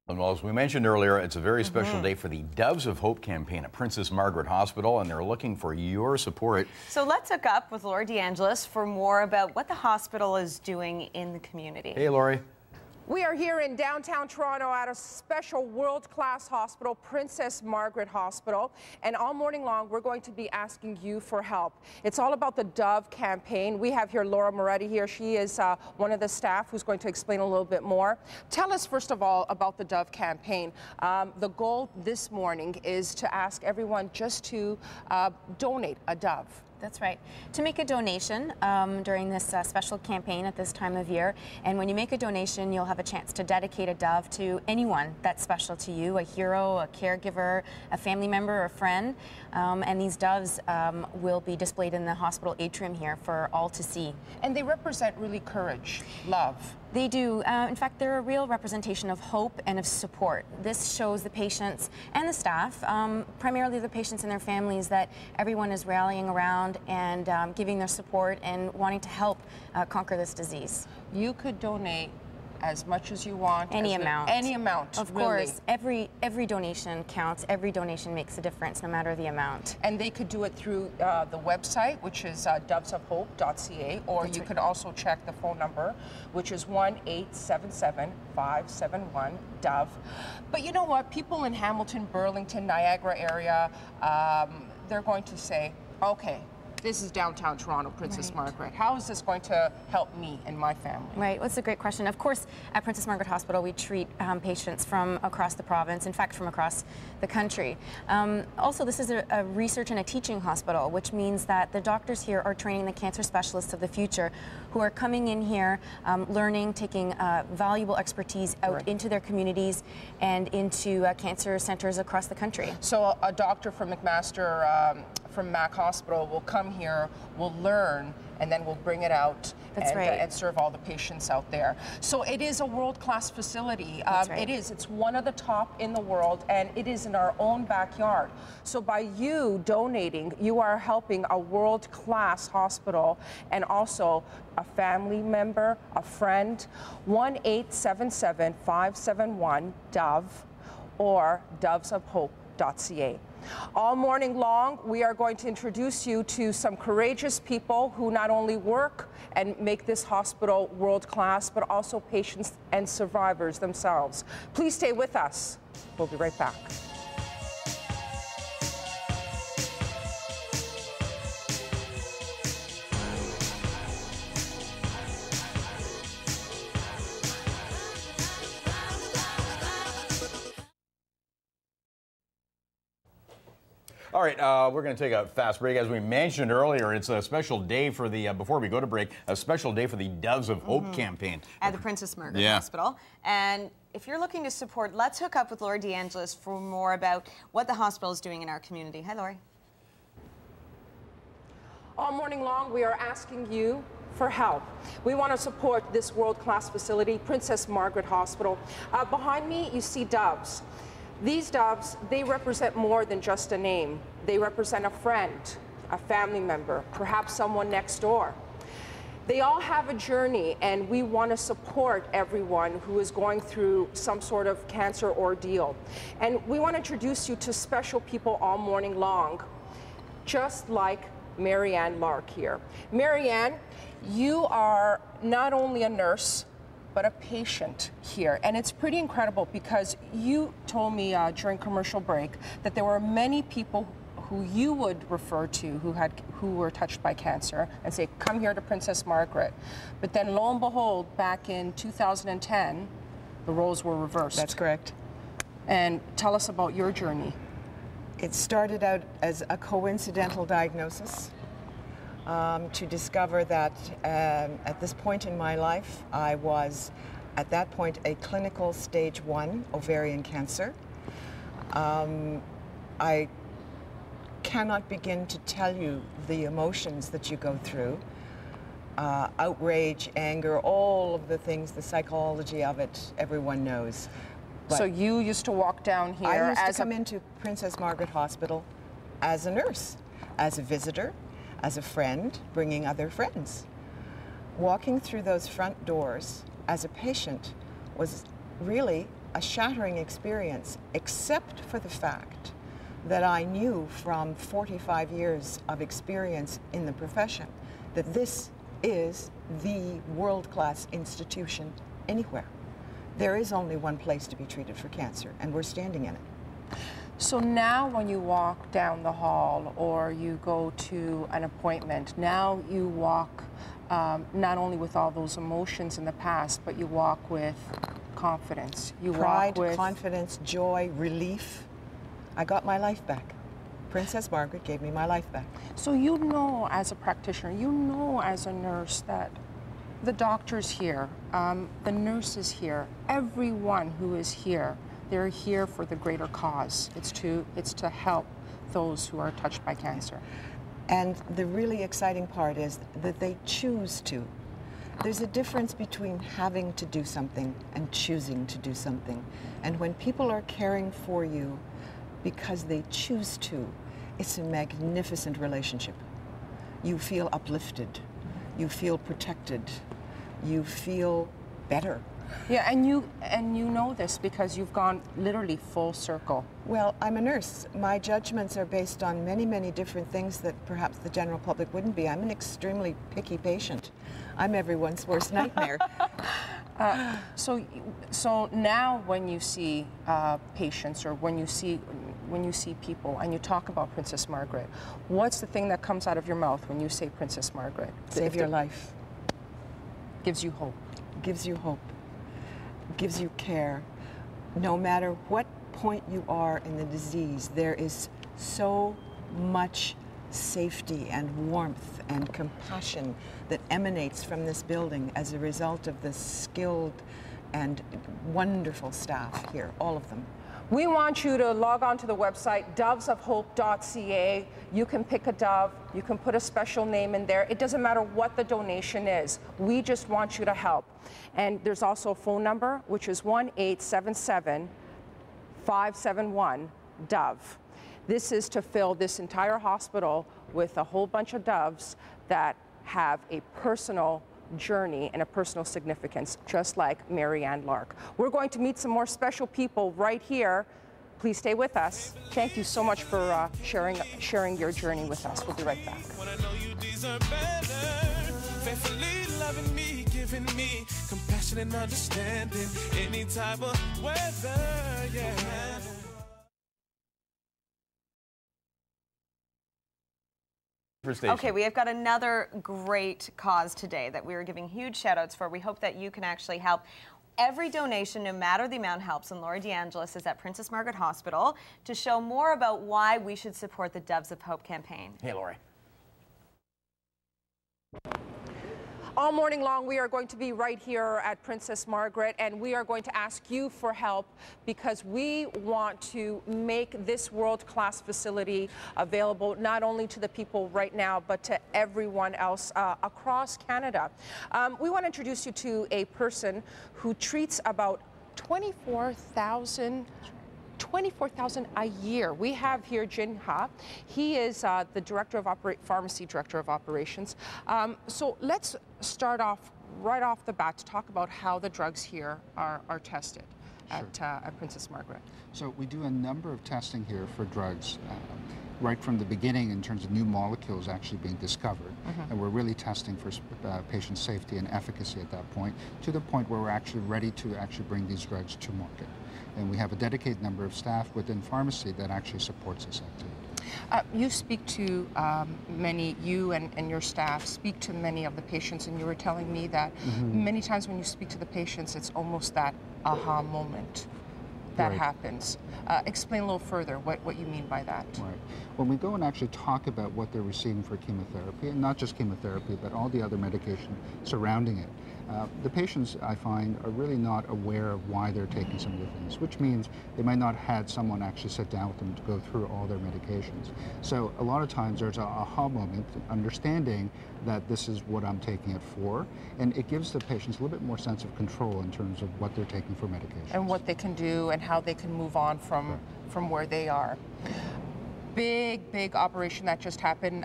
Well, as we mentioned earlier, it's a very special day for the Doves of Hope campaign at Princess Margaret Hospital, and they're looking for your support. So let's hook up with DeAngelis for more about what the hospital is doing in the community. Hey, Lori. We are here in downtown Toronto at a special world-class hospital, Princess Margaret Hospital, and all morning long we're going to be asking you for help. It's all about the Dove campaign. We have here Laura Moretti here. She is one of the staff who's going to explain a little bit more. Tell us first of all about the Dove campaign. The goal this morning is to ask everyone just to donate a dove. That's right. To make a donation during this special campaign at this time of year. And when you make a donation, you'll have a chance to dedicate a dove to anyone that's special to you, a hero, a caregiver, a family member, a friend. And these doves will be displayed in the hospital atrium here for all to see. And they represent really courage, love. They do. In fact, they're a real representation of hope and of support. This shows the patients and the staff, primarily the patients and their families, that everyone is rallying around and giving their support and wanting to help conquer this disease. You could donate as much as you want. Any amount. Any amount, of course. Every donation counts. Every donation makes a difference, no matter the amount. And they could do it through the website, which is dovesofhope.ca, or That's you right. could also check the phone number, which is 1-877-571-DOVE. But you know what? People in Hamilton, Burlington, Niagara area, they're going to say, okay, this is downtown Toronto, Princess Margaret. How is this going to help me and my family? Right, well, that's a great question. Of course, at Princess Margaret Hospital, we treat patients from across the province, in fact, from across the country. Also, this is a research and a teaching hospital, which means that the doctors here are training the cancer specialists of the future who are coming in here, learning, taking valuable expertise out into their communities and into cancer centers across the country. So a doctor from McMaster, from Mac Hospital will come here, will learn, and then we'll bring it out and serve all the patients out there. So it is a world-class facility. It is. It's one of the top in the world, and it is in our own backyard. So by you donating, you are helping a world-class hospital and also a family member, a friend. 1-877-571-DOVE or dovesofhope.ca. All morning long, we are going to introduce you to some courageous people who not only work and make this hospital world-class, but also patients and survivors themselves. Please stay with us. We'll be right back. All right, we're going to take a fast break. As we mentioned earlier, it's a special day for the, before we go to break, a special day for the Doves of Hope campaign. At the Princess Margaret Hospital. And if you're looking to support, let's hook up with Laura DeAngelis for more about what the hospital is doing in our community. Hi, Lori. All morning long, we are asking you for help. We want to support this world-class facility, Princess Margaret Hospital. Behind me, you see doves. These doves, they represent more than just a name. They represent a friend, a family member, perhaps someone next door. They all have a journey, and we want to support everyone who is going through some sort of cancer ordeal. And we want to introduce you to special people all morning long, just like Marianne Lark here. Marianne, you are not only a nurse, but a patient here. And it's pretty incredible because you told me during commercial break that there were many people who you would refer to who were touched by cancer and say, come here to Princess Margaret. But then lo and behold, back in 2010, the roles were reversed. That's correct. And tell us about your journey. It started out as a coincidental diagnosis. To discover that at this point in my life, I was, at that point, a clinical stage 1 ovarian cancer. I cannot begin to tell you the emotions that you go through. Outrage, anger, all of the things, the psychology of it, everyone knows. But so you used to walk down here I used to come into Princess Margaret Hospital as a nurse, as a visitor, as a friend, bringing other friends. Walking through those front doors as a patient was really a shattering experience, except for the fact that I knew from 45 years of experience in the profession that this is the world-class institution anywhere. There is only one place to be treated for cancer, and we're standing in it. So now when you walk down the hall or you go to an appointment, now you walk not only with all those emotions in the past, but you walk with confidence. You Pride, walk with confidence, joy, relief. I got my life back. Princess Margaret gave me my life back. So you know as a practitioner, you know as a nurse that the doctors here, the nurses here, everyone who is here, they're here for the greater cause. It's to help those who are touched by cancer. And the really exciting part is that they choose to. There's a difference between having to do something and choosing to do something. And when people are caring for you because they choose to, it's a magnificent relationship. You feel uplifted, you feel protected, you feel better. Yeah, and you know this because you've gone literally full circle. Well, I'm a nurse. My judgments are based on many, many different things that perhaps the general public wouldn't be. I'm an extremely picky patient. I'm everyone's worst nightmare. So now when you see patients or when you see people and you talk about Princess Margaret, what's the thing that comes out of your mouth when you say Princess Margaret? Save your life. Gives you hope. Gives you hope. Gives you care. No matter what point you are in the disease, there is so much safety and warmth and compassion that emanates from this building as a result of the skilled and wonderful staff here, all of them. We want you to log on to the website, dovesofhope.ca. You can pick a dove, you can put a special name in there. It doesn't matter what the donation is. We just want you to help. And there's also a phone number, which is 1-877-571-DOVE. This is to fill this entire hospital with a whole bunch of doves that have a personal journey and a personal significance, just like Mary Ann Lark. We're going to meet some more special people right here. Please stay with us. Thank you so much for sharing your journey with us. We'll be right back. Loving me, giving me compassion and understanding any type of weather, yeah. Okay, we have got another great cause today that we are giving huge shout outs for. We hope that you can actually help. Every donation, no matter the amount, helps, and Lori DeAngelis is at Princess Margaret Hospital to show more about why we should support the Doves of Hope campaign. Hey, Lori. All morning long, we are going to be right here at Princess Margaret, and we are going to ask you for help because we want to make this world-class facility available not only to the people right now, but to everyone else across Canada. We want to introduce you to a person who treats about 24,000 a year. We have here Jin Ha. He is the director of pharmacy director of operations. So let's start off right off the bat to talk about how the drugs here are tested at Princess Margaret. So we do a number of testing here for drugs. Right from the beginning in terms of new molecules actually being discovered. And we're really testing for patient safety and efficacy at that point, to the point where we're actually ready to actually bring these drugs to market. And we have a dedicated number of staff within pharmacy that actually supports this activity. You speak to you and your staff speak to many of the patients, and you were telling me that many times when you speak to the patients, it's almost that aha moment that happens. Explain a little further what you mean by that. Right. When we go and actually talk about what they're receiving for chemotherapy, and not just chemotherapy, but all the other medication surrounding it, the patients, I find, are really not aware of why they're taking some of the things, which means they might not have had someone actually sit down with them to go through all their medications. So a lot of times there's an aha moment, understanding that this is what I'm taking it for, and it gives the patients a little bit more sense of control in terms of what they're taking for medications. And what they can do and how they can move on from where they are. Big operation that just happened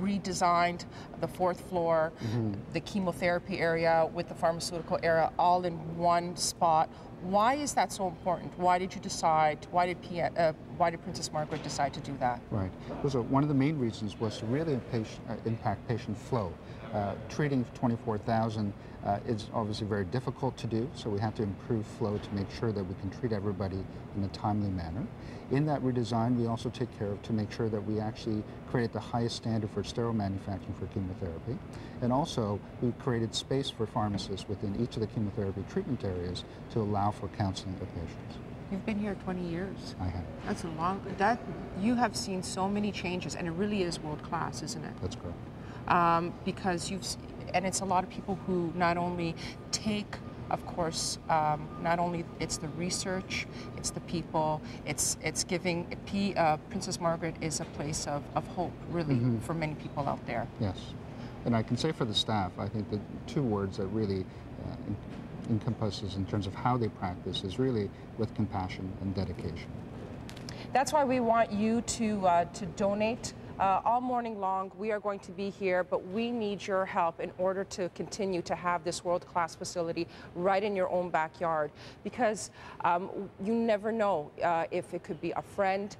redesigned the 4th floor, the chemotherapy area with the pharmaceutical area all in one spot. Why is that so important? Why did you decide, why did Princess Margaret decide to do that? Right. So one of the main reasons was to really impact patient flow. Treating 24,000 is obviously very difficult to do, so we have to improve flow to make sure that we can treat everybody in a timely manner. In that redesign, we also take care of to make sure that we actually create the highest standard for sterile manufacturing for chemotherapy. And also, we created space for pharmacists within each of the chemotherapy treatment areas to allow for counseling of patients. You've been here 20 years. I have. That's a long, you have seen so many changes, and it really is world class, isn't it? That's correct. Because and it's a lot of people who not only take, of course, not only it's the research, it's the people, it's giving, Princess Margaret is a place of hope, really, for many people out there. Yes. And I can say for the staff, I think the 2 words that really encompasses in terms of how they practice is really with compassion and dedication. That's why we want you to donate. All morning long, we are going to be here, but we need your help in order to continue to have this world-class facility right in your own backyard, because you never know if it could be a friend,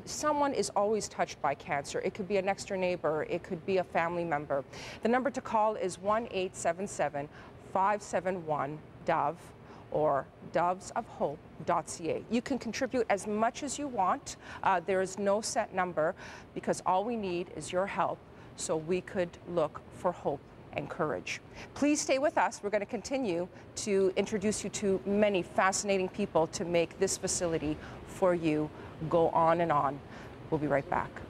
someone is always touched by cancer. It could be a next-door neighbor, it could be a family member. The number to call is 1-877-571-DOVE or dovesofhope.ca. You can contribute as much as you want. There is no set number, because all we need is your help so we could look for hope and courage. Please stay with us. We're going to continue to introduce you to many fascinating people to make this facility for you go on and on. We'll be right back.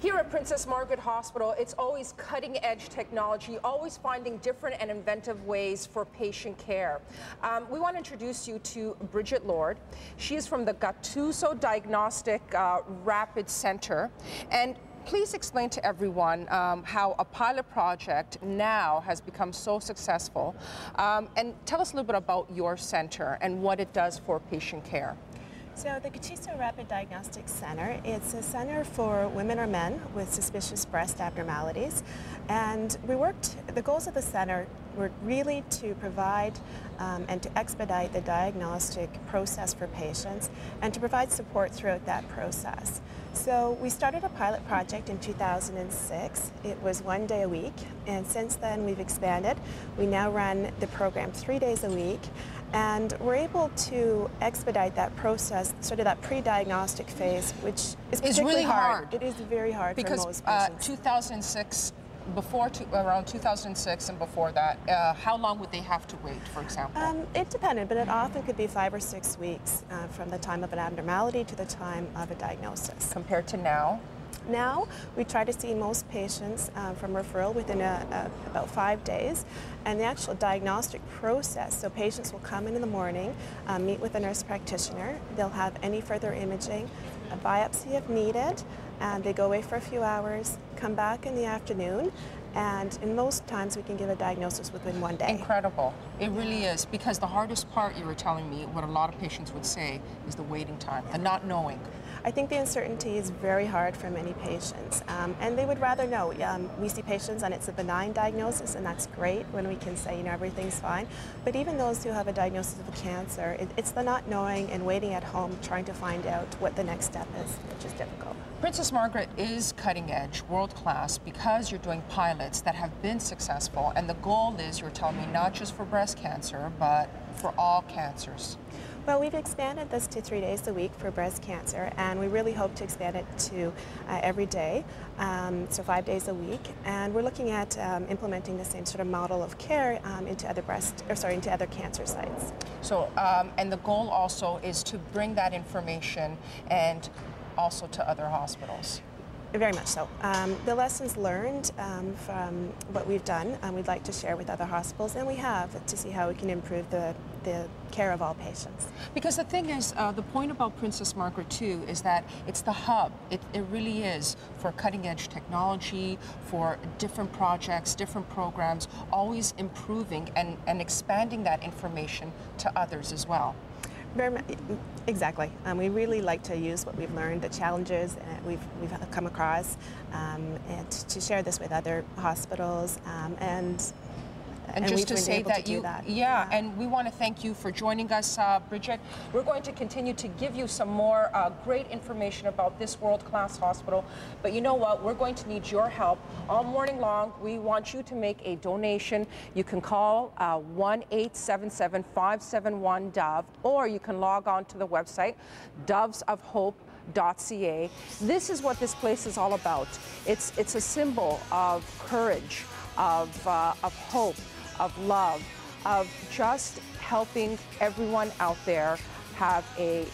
Here at Princess Margaret Hospital, it's always cutting-edge technology, always finding different and inventive ways for patient care. We want to introduce you to Bridget Lord. She is from the Gattuso Diagnostic Rapid Center. And please explain to everyone how a pilot project now has become so successful. And tell us a little bit about your center and what it does for patient care. So the Gattuso Rapid Diagnostic Center, it's a center for women or men with suspicious breast abnormalities. And the goals of the center were really to provide and to expedite the diagnostic process for patients and to provide support throughout that process. So we started a pilot project in 2006. It was 1 day a week, and since then we've expanded. We now run the program 3 days a week, and we're able to expedite that process, sort of that pre-diagnostic phase, which is particularly really hard. It is very hard because for most patients. 2006, around 2006 and before that, how long would they have to wait, for example? It depended, but it often could be 5 or 6 weeks from the time of an abnormality to the time of a diagnosis. Compared to now? Now, we try to see most patients from referral within about 5 days, and the actual diagnostic process, so patients will come in the morning, meet with a nurse practitioner, they'll have any further imaging, a biopsy if needed, and they go away for a few hours, come back in the afternoon, and in most times we can give a diagnosis within 1 day. Incredible. It really is, because the hardest part, you were telling me, what a lot of patients would say, is the waiting time, the not knowing. I think the uncertainty is very hard for many patients, and they would rather know. We see patients and it's a benign diagnosis, and that's great when we can say, you know, everything's fine. But even those who have a diagnosis of cancer, it's the not knowing and waiting at home trying to find out what the next step is, which is difficult. Princess Margaret is cutting edge, world class, because you're doing pilots that have been successful, and the goal is, you're telling me, not just for breast cancer, but for all cancers. Well, we've expanded this to 3 days a week for breast cancer, and we really hope to expand it to every day, so 5 days a week. And we're looking at implementing the same sort of model of care into other cancer sites. So, and the goal also is to bring that information and also to other hospitals. Very much so. The lessons learned from what we've done, we'd like to share with other hospitals, and we have, to see how we can improve the care of all patients. Because the thing is, the point about Princess Margaret too is that it's the hub. It really is for cutting edge technology, for different projects, different programs, always improving and expanding that information to others as well. Exactly. We really like to use what we've learned, the challenges we've come across, and to share this with other hospitals, and just to say that and we want to thank you for joining us, Bridget. We're going to continue to give you some more great information about this world-class hospital, but you know what? We're going to need your help all morning long. We want you to make a donation. You can call 1-877-571-DOVE, or you can log on to the website, dovesofhope.ca. This is what this place is all about. It's a symbol of courage, of hope, of love, of just helping everyone out there have a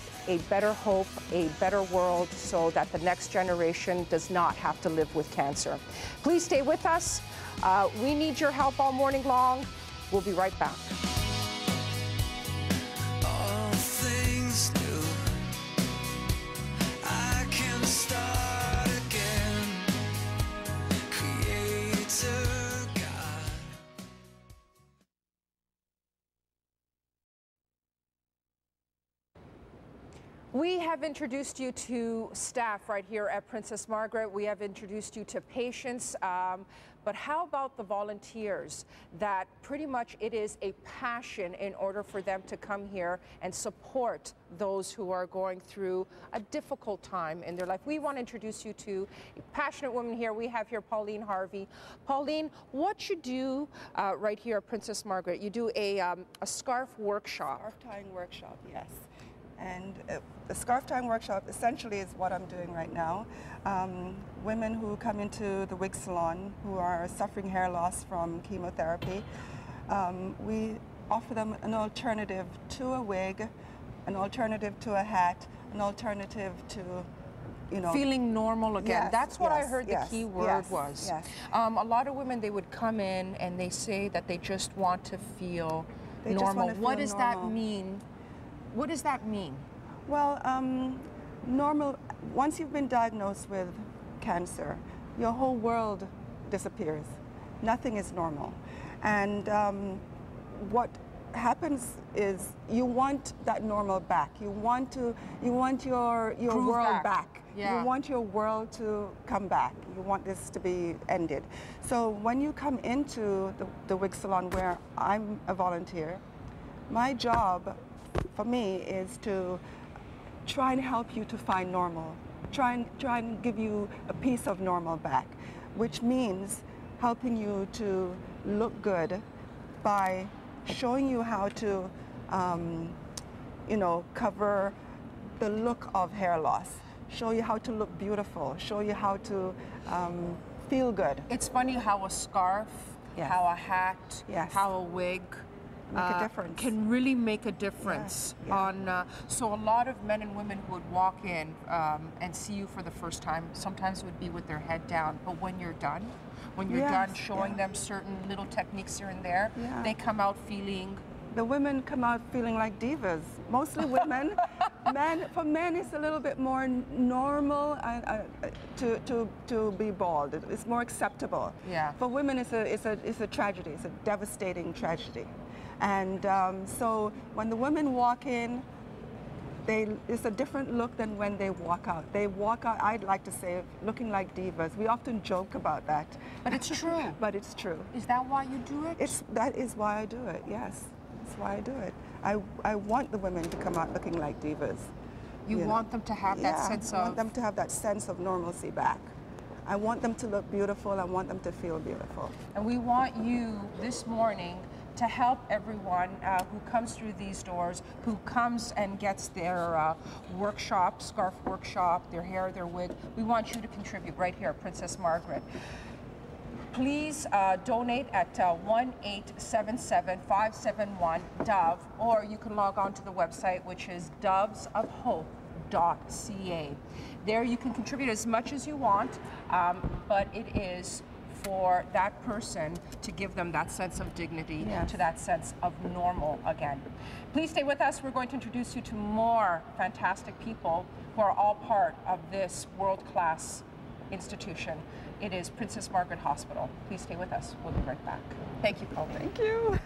better hope, a better world, so that the next generation does not have to live with cancer. Please stay with us. We need your help all morning long. We'll be right back. All things new, I can start again. Creator. We have introduced you to staff right here at Princess Margaret. We have introduced you to patients, but how about the volunteers that pretty much it is a passion in order for them to come here and support those who are going through a difficult time in their life. We want to introduce you to a passionate woman here. We have here Pauline Harvey. Pauline, what you do right here at Princess Margaret, you do a scarf workshop. Scarf tying workshop, yes. And the scarf tying workshop essentially is what I'm doing right now. Women who come into the wig salon who are suffering hair loss from chemotherapy, we offer them an alternative to a wig, an alternative to a hat, an alternative to, you know, feeling normal again. Yes, that's what yes, I heard yes, the key word yes, was. yes. A lot of women, they would come in and they say that they just want to feel normal. What does that mean? What does that mean? Well, normal, once you've been diagnosed with cancer, your whole world disappears. Nothing is normal. And what happens is you want that normal back. You want your world back. Yeah. You want your world to come back. You want this to be ended. So when you come into the wig salon where I'm a volunteer, my job for me is to try and help you to find normal. Try and give you a piece of normal back, which means helping you to look good by showing you how to, you know, cover the look of hair loss, show you how to look beautiful, show you how to feel good. It's funny how a scarf, Yes. how a hat, Yes. how a wig Make a difference. can really make a difference on. So a lot of men and women who would walk in and see you for the first time, sometimes would be with their head down. But when you're done, done showing them certain little techniques here and there, they come out feeling. The women come out feeling like divas. Mostly women. For men, it's a little bit more normal to be bald. It's more acceptable. Yeah. For women, it's a tragedy. It's a devastating tragedy. And so when the women walk in, it's a different look than when they walk out. They walk out, I'd like to say, looking like divas. We often joke about that. But it's true. But it's true. Is that why you do it? That is why I do it, yes. That's why I do it. I want the women to come out looking like divas. You want them to have that sense of... I want them to have that sense of normalcy back. I want them to look beautiful. I want them to feel beautiful. And we want you this morning to help everyone who comes through these doors, who comes and gets their workshop, scarf workshop, their hair, their wig. We want you to contribute right here at Princess Margaret. Please donate at 1-877-571-DOVE, or you can log on to the website, which is dovesofhope.ca. There you can contribute as much as you want, but it is for that person to give them that sense of dignity, to that sense of normal again. Please stay with us. We're going to introduce you to more fantastic people who are all part of this world-class institution. It is Princess Margaret Hospital. Please stay with us. We'll be right back. Thank you, Pauline. Thank you.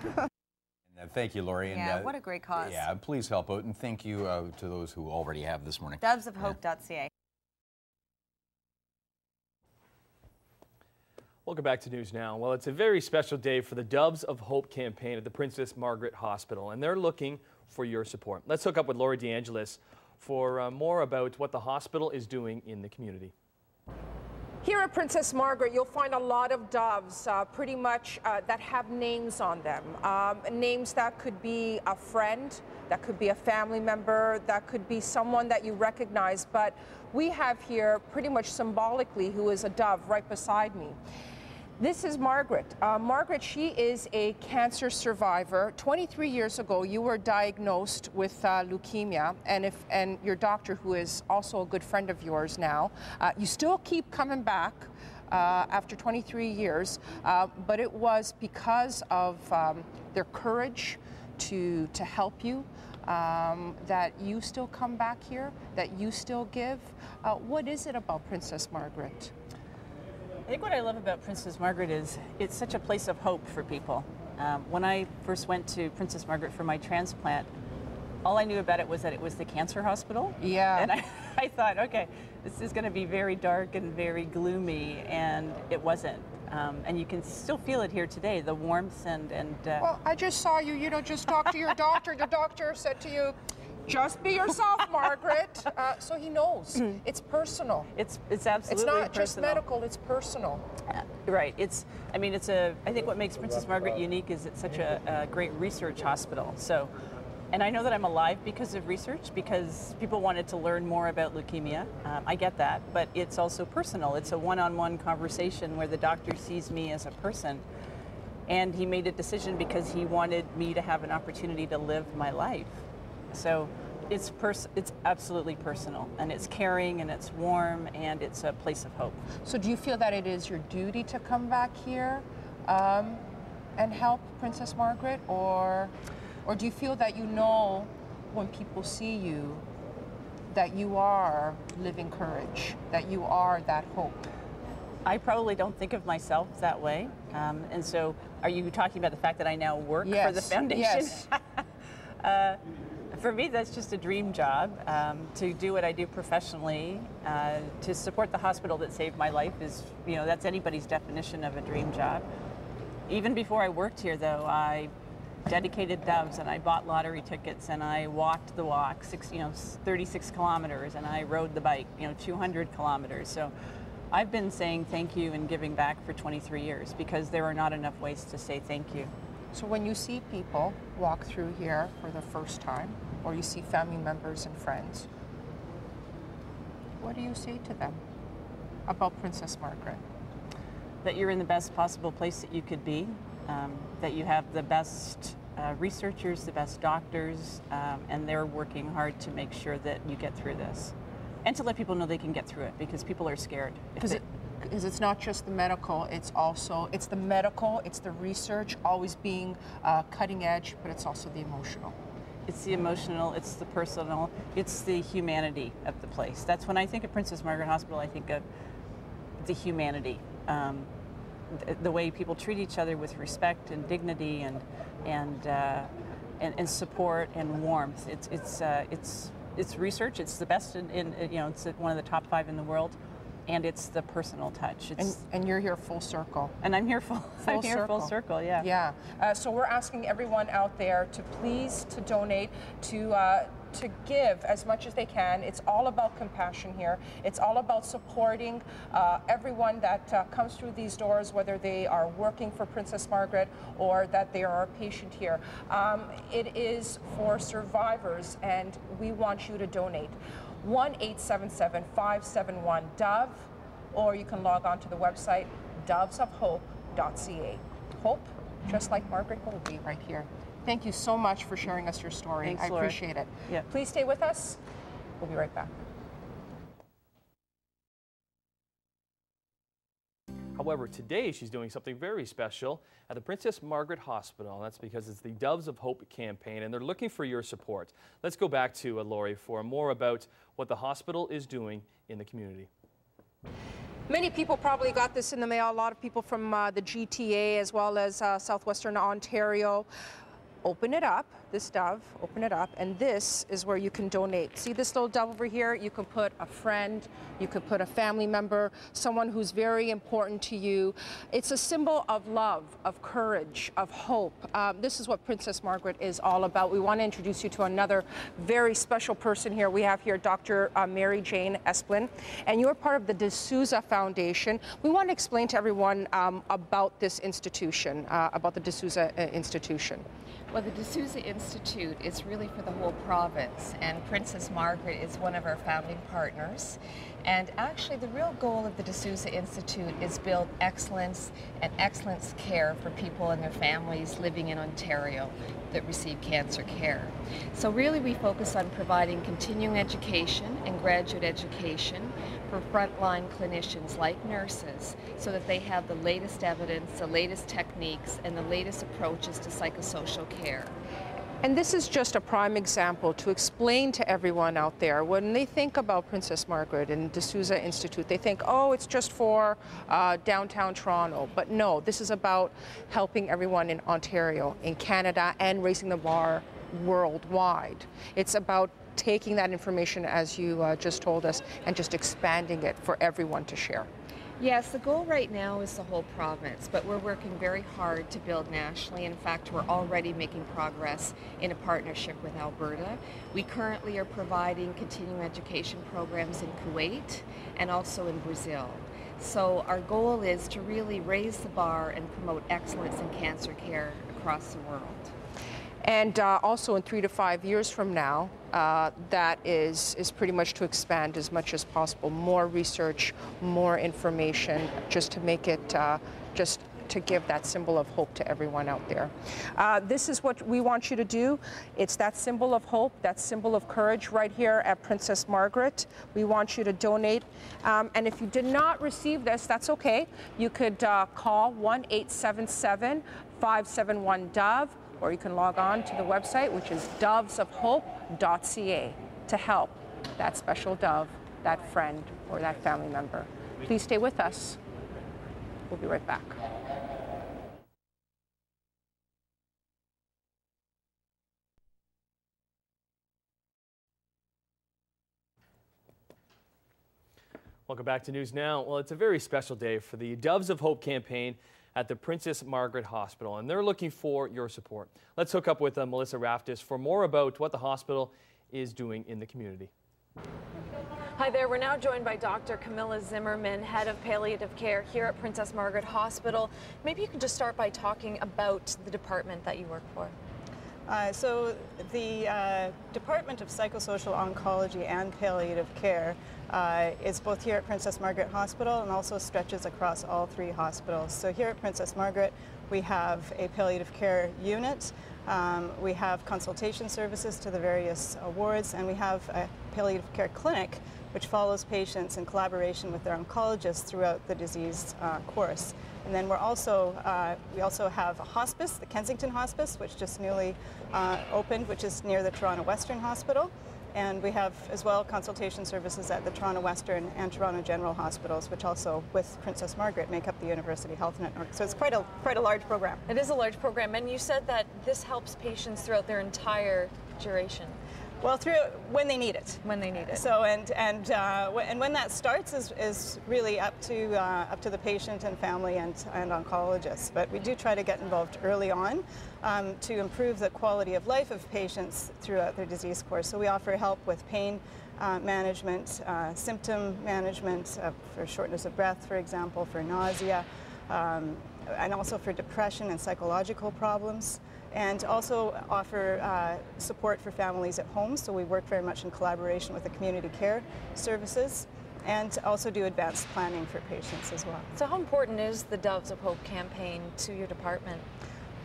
Thank you, Lori. Yeah, and, what a great cause. Yeah, please help out, and thank you to those who already have this morning. Dovesofhope.ca. Welcome back to News Now. Well, it's a very special day for the Doves of Hope campaign at the Princess Margaret Hospital, and they're looking for your support. Let's hook up with Lori DeAngelis for more about what the hospital is doing in the community. Here at Princess Margaret, you'll find a lot of doves, pretty much that have names on them. Names that could be a friend, that could be a family member, that could be someone that you recognize. But we have here, pretty much symbolically, who is a dove right beside me. This is Margaret. Margaret, she is a cancer survivor. 23 years ago, you were diagnosed with leukemia, and your doctor, who is also a good friend of yours now, you still keep coming back after 23 years, but it was because of their courage to help you that you still come back here, that you still give. What is it about Princess Margaret? I think what I love about Princess Margaret is it's such a place of hope for people. When I first went to Princess Margaret for my transplant, all I knew about it was that it was the cancer hospital. Yeah. And I thought, okay, this is going to be very dark and very gloomy, and it wasn't. And you can still feel it here today, the warmth and Well, I just saw you, just talk to your doctor. The doctor said to you, just be yourself, Margaret. So he knows. It's personal. It's absolutely It's not personal. just medical, it's personal. Right. I think what makes Princess Margaret unique is it's such a great research hospital. So, and I know that I'm alive because of research, because people wanted to learn more about leukemia. I get that, but it's also personal. It's a one-on-one conversation where the doctor sees me as a person, and he made a decision because he wanted me to have an opportunity to live my life. So it's absolutely personal, and it's caring, and it's warm, and it's a place of hope. So do you feel that it is your duty to come back here and help Princess Margaret, or do you feel that you know when people see you that you are living courage, that you are that hope? I probably don't think of myself that way. And so are you talking about the fact that I now work for the foundation? Yes. For me, that's just a dream job. To do what I do professionally, to support the hospital that saved my life is, that's anybody's definition of a dream job. Even before I worked here, though, I dedicated doves, and I bought lottery tickets, and I walked the walk, 36 kilometers, and I rode the bike, 200 kilometers. So I've been saying thank you and giving back for 23 years because there are not enough ways to say thank you. So when you see people walk through here for the first time, or you see family members and friends, what do you say to them about Princess Margaret? That you're in the best possible place that you could be, that you have the best researchers, the best doctors, and they're working hard to make sure that you get through this. And to let people know they can get through it, because people are scared. Because it's not just the medical, it's the medical, it's the research, always being cutting edge, but it's also the emotional. It's the emotional, it's the personal, it's the humanity of the place. That's when I think of Princess Margaret Hospital, I think of the humanity. The way people treat each other with respect and dignity and support and warmth. It's research. It's the best it's one of the top 5 in the world, and it's the personal touch. And you're here full circle. And I'm here full circle. Yeah. Yeah. So we're asking everyone out there to please donate, to give as much as they can. It's all about compassion here. It's all about supporting everyone that comes through these doors, whether they are working for Princess Margaret or that they are a patient here. It is for survivors, and we want you to donate. 1-877-571-DOVE, or you can log on to the website dovesofhope.ca. Hope, just like Margaret Goldby right here. Thank you so much for sharing us your story. Thanks, I Laura. appreciate it. Yeah. Please stay with us. We'll be right back. However, today she's doing something very special at the Princess Margaret Hospital. That's because it's the Doves of Hope campaign, and they're looking for your support. Let's go back to Lori for more about what the hospital is doing in the community. Many people probably got this in the mail, a lot of people from the GTA as well as southwestern Ontario. open it up, this dove, open it up, and this is where you can donate. See this little dove over here? You can put a friend, you could put a family member, someone who's very important to you. It's a symbol of love, of courage, of hope. This is what Princess Margaret is all about. We want to introduce you to another very special person here. We have here Dr. Mary Jane Esplin, and you're part of the D'Souza Foundation. We want to explain to everyone about this institution, about the D'Souza Institution. Well, the D'Souza Institute is really for the whole province, and Princess Margaret is one of our founding partners. And actually, the real goal of the D'Souza Institute is build excellence and excellence care for people and their families living in Ontario that receive cancer care. So really, we focus on providing continuing education and graduate education for frontline clinicians like nurses, so that they have the latest evidence, the latest techniques, and the latest approaches to psychosocial care. And this is just a prime example to explain to everyone out there, when they think about Princess Margaret and D'Souza Institute, they think, oh, it's just for downtown Toronto. But no, this is about helping everyone in Ontario, in Canada, and raising the bar worldwide. It's about taking that information, as you just told us, and just expanding it for everyone to share. Yes, the goal right now is the whole province, but we're working very hard to build nationally. In fact, we're already making progress in a partnership with Alberta. We currently are providing continuing education programs in Kuwait and also in Brazil. So our goal is to really raise the bar and promote excellence in cancer care across the world. And also in 3 to 5 years from now, that is pretty much to expand as much as possible, more research, more information, just to make it, just to give that symbol of hope to everyone out there. This is what we want you to do. It's that symbol of hope, that symbol of courage right here at Princess Margaret. We want you to donate. And if you did not receive this, that's okay. You could call 1-877-571-DOVE. Or you can log on to the website, which is dovesofhope.ca, to help that special dove, that friend, or that family member. Please stay with us. We'll be right back. Welcome back to News Now. Well, it's a very special day for the Doves of Hope campaign at the Princess Margaret Hospital, and they're looking for your support. Let's hook up with Melissa Raftis for more about what the hospital is doing in the community. Hi there, we're now joined by Dr. Camilla Zimmerman, Head of Palliative Care here at Princess Margaret Hospital. Maybe you can just start by talking about the department that you work for. So the Department of Psychosocial Oncology and Palliative Care is both here at Princess Margaret Hospital and also stretches across all 3 hospitals. So here at Princess Margaret, we have a palliative care unit, we have consultation services to the various wards, and we have a palliative care clinic which follows patients in collaboration with their oncologists throughout the disease course. And then we also have a hospice, the Kensington Hospice, which just newly opened, which is near the Toronto Western Hospital. And we have as well consultation services at the Toronto Western and Toronto General Hospitals, which also, with Princess Margaret, make up the University Health Network. So it's quite a large program. It is a large program, and you said that this helps patients throughout their entire duration. Well, when they need it. When they need it. So and when that starts is really up to the patient and family and oncologists. But we do try to get involved early on to improve the quality of life of patients throughout their disease course. So we offer help with pain management, symptom management for shortness of breath, for example, for nausea, and also for depression and psychological problems. And also offer support for families at home, so we work very much in collaboration with the community care services, and also do advanced planning for patients as well. So how important is the Doves of Hope campaign to your department?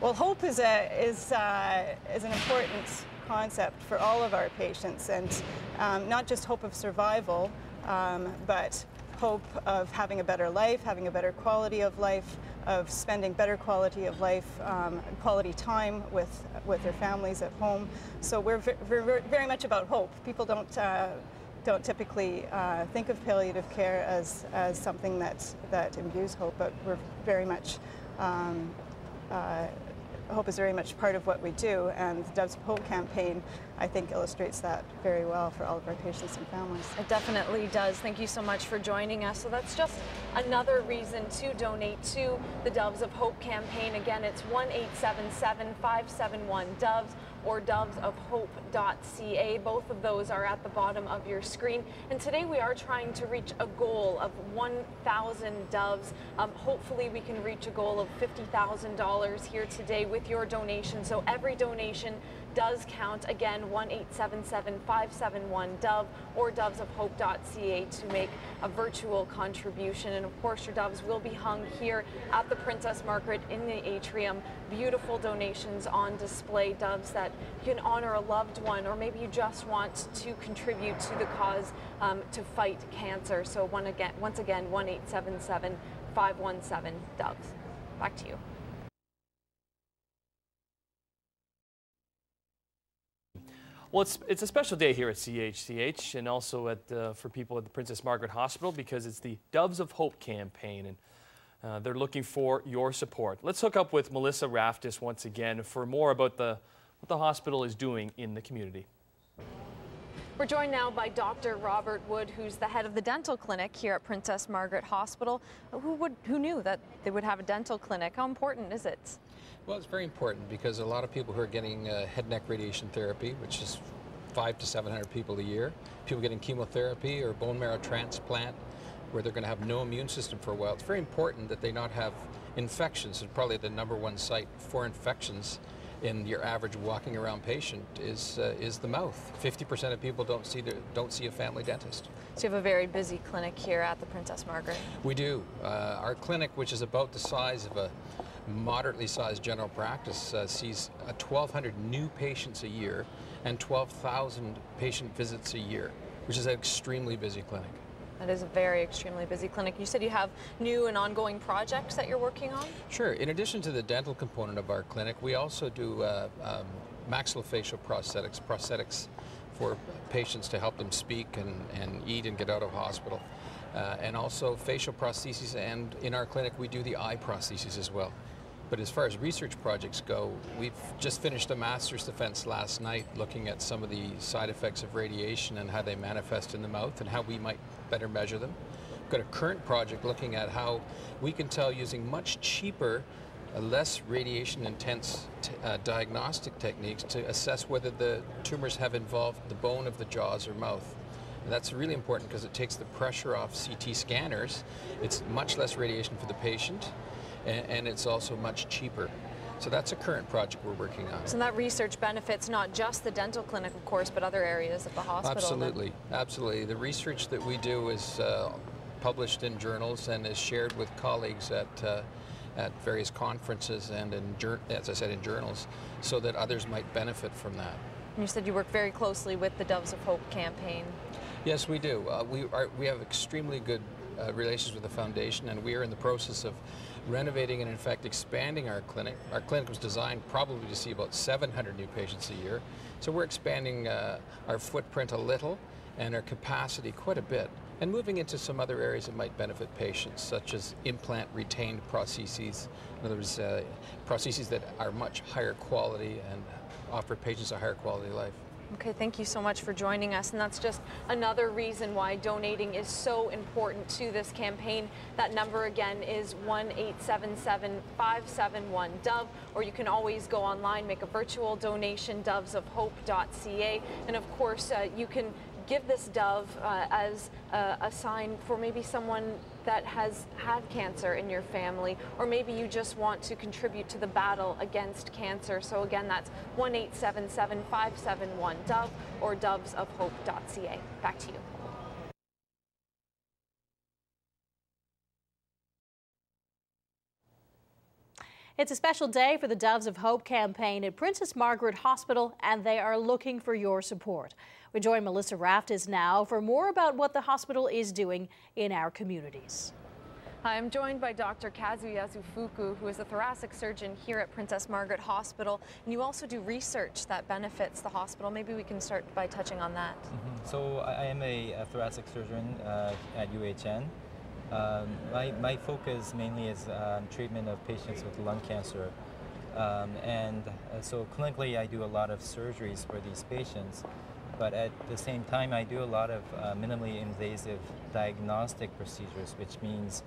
Well, hope is an important concept for all of our patients, and not just hope of survival, but hope of having a better life, having a better quality of life, of spending better quality of life, quality time with their families at home. So we're very much about hope. People don't typically think of palliative care as something that imbues hope, but we're very much Hope is very much part of what we do, and the Doves of Hope campaign, I think, illustrates that very well for all of our patients and families. It definitely does. Thank you so much for joining us. So that's just another reason to donate to the Doves of Hope campaign. Again, it's 1-877-571-DOVES or dovesofhope.ca. Both of those are at the bottom of your screen. And today we are trying to reach a goal of 1,000 doves. Hopefully we can reach a goal of $50,000 here today with your donation. So every donation does count. Again, 1-877-571-DOVE or dovesofhope.ca to make a virtual contribution. And of course, your doves will be hung here at the Princess Margaret in the atrium. Beautiful donations on display, doves that you can honor a loved one, or maybe you just want to contribute to the cause to fight cancer. So once again, 1-877-517-DOVES. Back to you. Well, it's a special day here at CHCH and also for people at the Princess Margaret Hospital because it's the Doves of Hope campaign, and they're looking for your support. Let's hook up with Melissa Raftis once again for more about what the hospital is doing in the community. We're joined now by Dr. Robert Wood, who's the head of the dental clinic here at Princess Margaret Hospital. Who knew that they would have a dental clinic? How important is it? Well, it's very important because a lot of people who are getting head and neck radiation therapy, which is 500 to 700 people a year, people getting chemotherapy or bone marrow transplant, where they're going to have no immune system for a while. It's very important that they not have infections, and probably the #1 site for infections in your average walking around patient is the mouth. 50% of people don't see a family dentist. So you have a very busy clinic here at the Princess Margaret. We do. Our clinic, which is about the size of a moderately sized general practice, sees 1,200 new patients a year and 12,000 patient visits a year, which is an extremely busy clinic. That is a very extremely busy clinic. You said you have new and ongoing projects that you're working on? Sure. In addition to the dental component of our clinic, we also do maxillofacial prosthetics for patients to help them speak and eat and get out of hospital. And also facial prostheses, and in our clinic we do the eye prostheses as well. But as far as research projects go, we've just finished a master's defense last night looking at some of the side effects of radiation and how they manifest in the mouth and how we might better measure them. We've got a current project looking at how we can tell using much cheaper, less radiation intense diagnostic techniques to assess whether the tumors have involved the bone of the jaws or mouth. And that's really important because it takes the pressure off CT scanners. It's much less radiation for the patient, and it's also much cheaper. So that's a current project we're working on. So that research benefits not just the dental clinic, of course, but other areas of the hospital. Absolutely, absolutely. The research that we do is published in journals and is shared with colleagues at various conferences and, as I said, in journals, so that others might benefit from that. You said you work very closely with the Doves of Hope campaign. Yes, we do. We have extremely good relations with the foundation, and we are in the process of renovating and in fact expanding our clinic. Our clinic was designed probably to see about 700 new patients a year, so we're expanding our footprint a little and our capacity quite a bit, and moving into some other areas that might benefit patients, such as implant retained prostheses. In other words, prostheses that are much higher quality and offer patients a higher quality life. Okay, thank you so much for joining us, and that's just another reason why donating is so important to this campaign. That number again is 1-877-571-DOVE, or you can always go online, make a virtual donation, dovesofhope.ca, and of course you can give this dove as a sign for maybe someone that has had cancer in your family, or maybe you just want to contribute to the battle against cancer. So again, that's 1-877-571-DOVE or dovesofhope.ca. Back to you. It's a special day for the Doves of Hope campaign at Princess Margaret Hospital, and they are looking for your support. We join Melissa Raftis now for more about what the hospital is doing in our communities. I'm joined by Dr. Kazuyasu Fuku, who is a thoracic surgeon here at Princess Margaret Hospital, and you also do research that benefits the hospital. Maybe we can start by touching on that. So I am a thoracic surgeon at UHN. My focus mainly is treatment of patients with lung cancer. So clinically I do a lot of surgeries for these patients, but at the same time I do a lot of minimally invasive diagnostic procedures, which means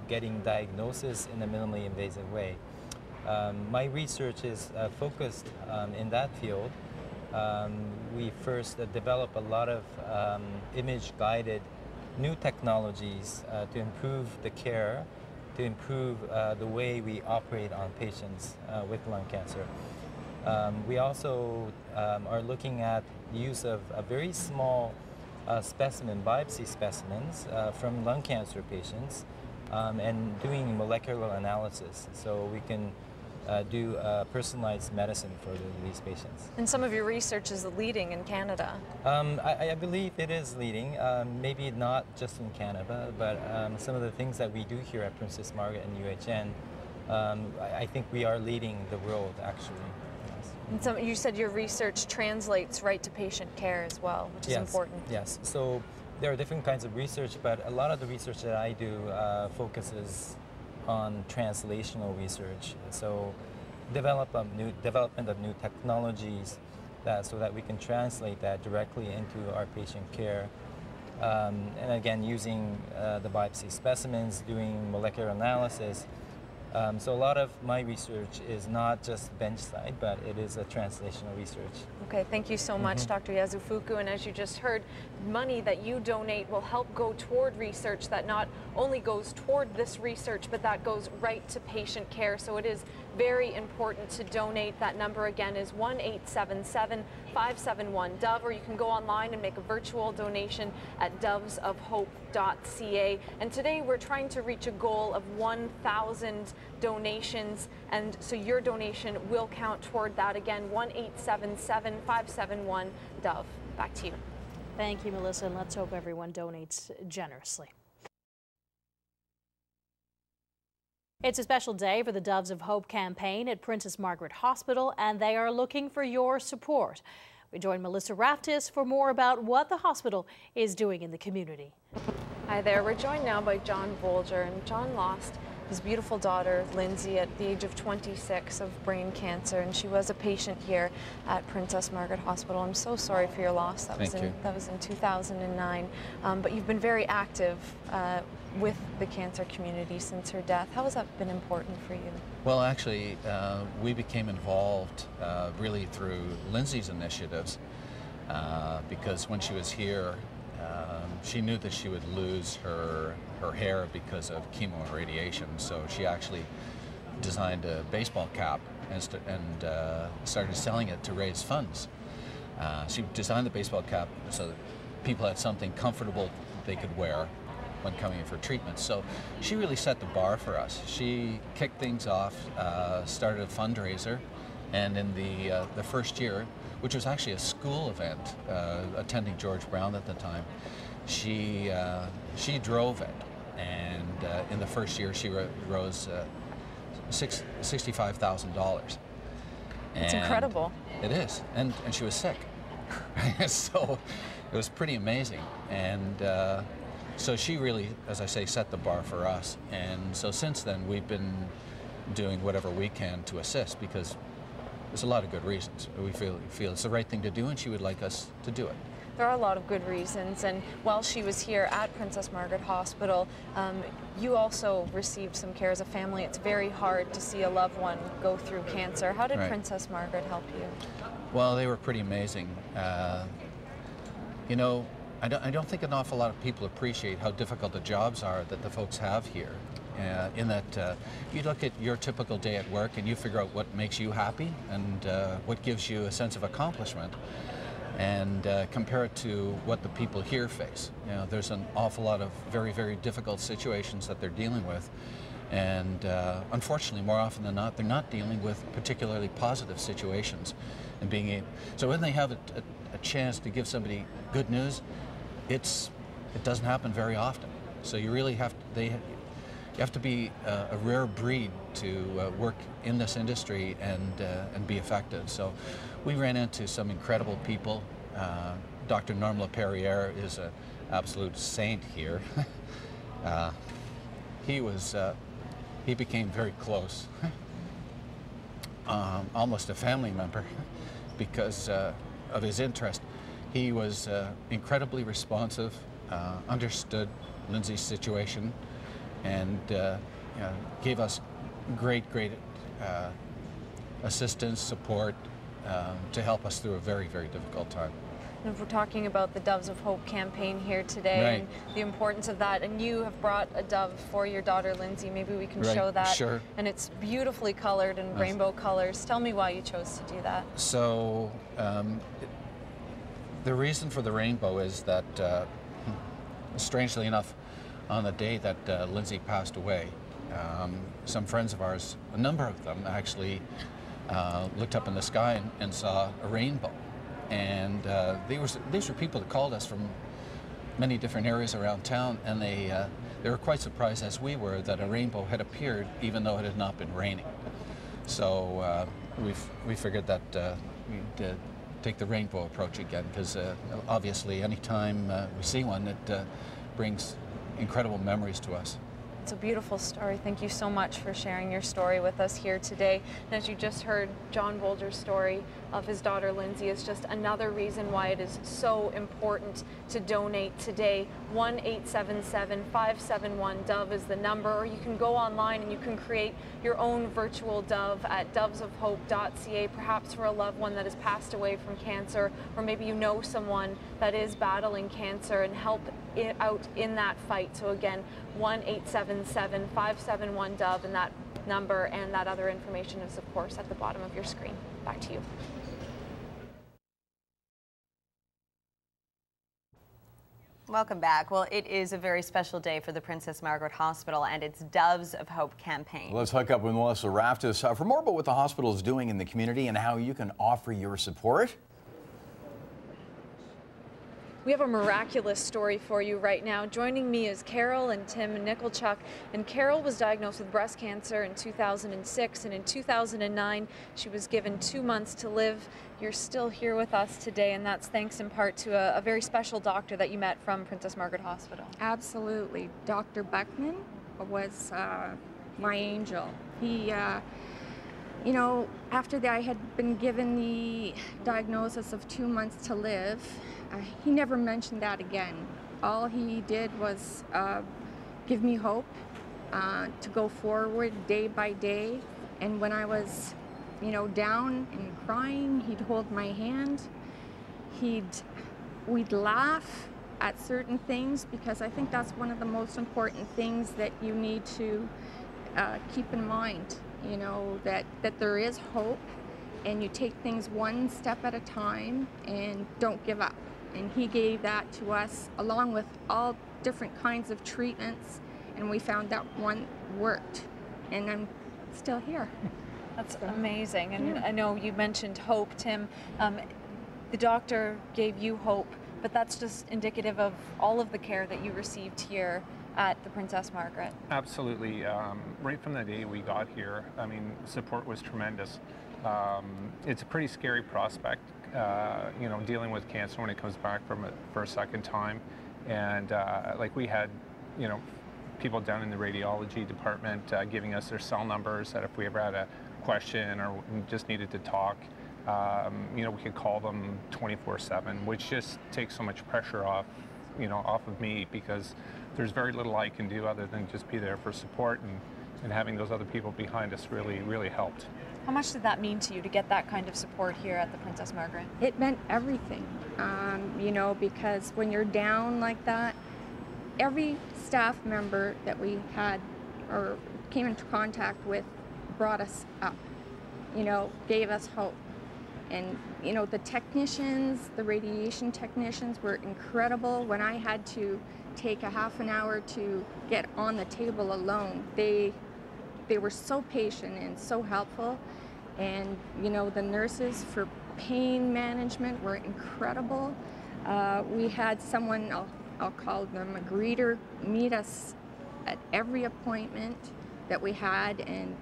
getting diagnosis in a minimally invasive way. My research is focused in that field. We first develop a lot of image-guided new technologies to improve the care, to improve the way we operate on patients with lung cancer. We also are looking at use of a very small biopsy specimens from lung cancer patients and doing molecular analysis so we can do personalized medicine for these patients. And some of your research is leading in Canada. I believe it is leading, maybe not just in Canada, but some of the things that we do here at Princess Margaret and UHN, I think we are leading the world, actually. Yes. And so you said your research translates right to patient care as well, which is important. Yes, so there are different kinds of research, but a lot of the research that I do focuses on translational research. So development of new technologies so that we can translate that directly into our patient care. And again, using the biopsy specimens, doing molecular analysis. So a lot of my research is not just bench-side, but it is a translational research. Okay, thank you so much, Dr. Yazufuku. And as you just heard, money that you donate will help go toward research that not only goes toward this research, but that goes right to patient care. So it is very important to donate. That number again is 1-877-571-DOVE, or you can go online and make a virtual donation at dovesofhope.ca. And today we're trying to reach a goal of 1,000 donations, and so your donation will count toward that. Again, 1-877-571-DOVE. Back to you. Thank you, Melissa, and let's hope everyone donates generously. It's a special day for the Doves of Hope campaign at Princess Margaret Hospital, and they are looking for your support. We join Melissa Raftis for more about what the hospital is doing in the community. Hi there. We're joined now by John Bolger, and John lost his beautiful daughter, Lindsay, at the age of 26 of brain cancer, and she was a patient here at Princess Margaret Hospital. I'm so sorry for your loss. That was in 2009. But you've been very active with the cancer community since her death. How has that been important for you? Well, actually, we became involved really through Lindsay's initiatives because when she was here, she knew that she would lose her hair because of chemo and radiation, so she actually designed a baseball cap and started selling it to raise funds. She designed the baseball cap so that people had something comfortable they could wear when coming in for treatment. So she really set the bar for us. She kicked things off, started a fundraiser, and in the first year, which was actually a school event, attending George Brown at the time, she drove it, and in the first year she rose $65,000. It's incredible. It is, and she was sick, so it was pretty amazing. And so she really, as I say, set the bar for us. And so since then we've been doing whatever we can to assist, because there's a lot of good reasons. We feel it's the right thing to do, and she would like us to do it. There are a lot of good reasons, and while she was here at Princess Margaret Hospital, you also received some care as a family. It's very hard to see a loved one go through cancer. How did Princess Margaret help you? Well, they were pretty amazing. You know, I don't think an awful lot of people appreciate how difficult the jobs are that the folks have here. In that you look at your typical day at work and you figure out what makes you happy and what gives you a sense of accomplishment, and compare it to what the people here face. You know, there's an awful lot of very, very difficult situations that they're dealing with, and unfortunately, more often than not, they're not dealing with particularly positive situations. And so when they have a chance to give somebody good news, it doesn't happen very often. So you really have to, you have to be a rare breed to work in this industry and be effective. So we ran into some incredible people. Dr. Norm LaPerriere is an absolute saint here. He became very close. almost a family member because of his interest. He was incredibly responsive, understood Lindsay's situation, and gave us great assistance, support to help us through a very, very difficult time. And if we're talking about the Doves of Hope campaign here today, and the importance of that, and you have brought a dove for your daughter Lindsay, maybe we can show that. Sure. And it's beautifully colored in rainbow colors. Tell me why you chose to do that. So the reason for the rainbow is that, strangely enough, on the day that Lindsay passed away, some friends of ours, a number of them actually, looked up in the sky and saw a rainbow. And these were people that called us from many different areas around town, and they were quite surprised, as we were, that a rainbow had appeared even though it had not been raining. So we figured that we'd take the rainbow approach again, because obviously anytime we see one, it brings incredible memories to us. It's a beautiful story. Thank you so much for sharing your story with us here today. And as you just heard, John Bolger's story of his daughter Lindsay is just another reason why it is so important to donate today. 1-877-571-DOVE is the number, or you can go online and you can create your own virtual dove at dovesofhope.ca, perhaps for a loved one that has passed away from cancer, or maybe you know someone that is battling cancer, and help it out in that fight. So again, 1-877-571-DOVE, and that number and that other information is of course at the bottom of your screen. Back to you. Welcome back. Well, it is a very special day for the Princess Margaret Hospital and its Doves of Hope campaign. Let's hook up with Melissa Raftis for more about what the hospital is doing in the community and how you can offer your support. We have a miraculous story for you right now. Joining me is Carol and Tim Nicholchuk. And Carol was diagnosed with breast cancer in 2006, and in 2009 she was given 2 months to live. You're still here with us today, and that's thanks in part to a very special doctor that you met from Princess Margaret Hospital. Absolutely. Dr. Beckman was my angel. He you know, after I had been given the diagnosis of 2 months to live, he never mentioned that again. All he did was give me hope to go forward day by day. And when I was, you know, down and crying, he'd hold my hand. We'd laugh at certain things, because I think that's one of the most important things that you need to keep in mind. You know, that there is hope, and you take things one step at a time and don't give up. And he gave that to us along with all different kinds of treatments, and we found that one worked, and I'm still here. That's amazing. And I know you mentioned hope, Tim. The doctor gave you hope, but that's just indicative of all of the care that you received here at the Princess Margaret. Absolutely. Right from the day we got here, I mean, support was tremendous. It's a pretty scary prospect, you know, dealing with cancer when it comes back from it for a second time. And like we had, you know, people down in the radiology department giving us their cell numbers, that if we ever had a question or just needed to talk, you know, we could call them 24/7, which just takes so much pressure off, you know, off of me, because there's very little I can do other than just be there for support, and having those other people behind us really helped. How much did that mean to you to get that kind of support here at the Princess Margaret? It meant everything, you know, because when you're down like that, every staff member that we had or came into contact with brought us up, you know, gave us hope. And, you know, the technicians, the radiation technicians were incredible. When I had to take a half an hour to get on the table alone, they were so patient and so helpful. And, you know, the nurses for pain management were incredible. We had someone, I'll call them a greeter, meet us at every appointment that we had, and,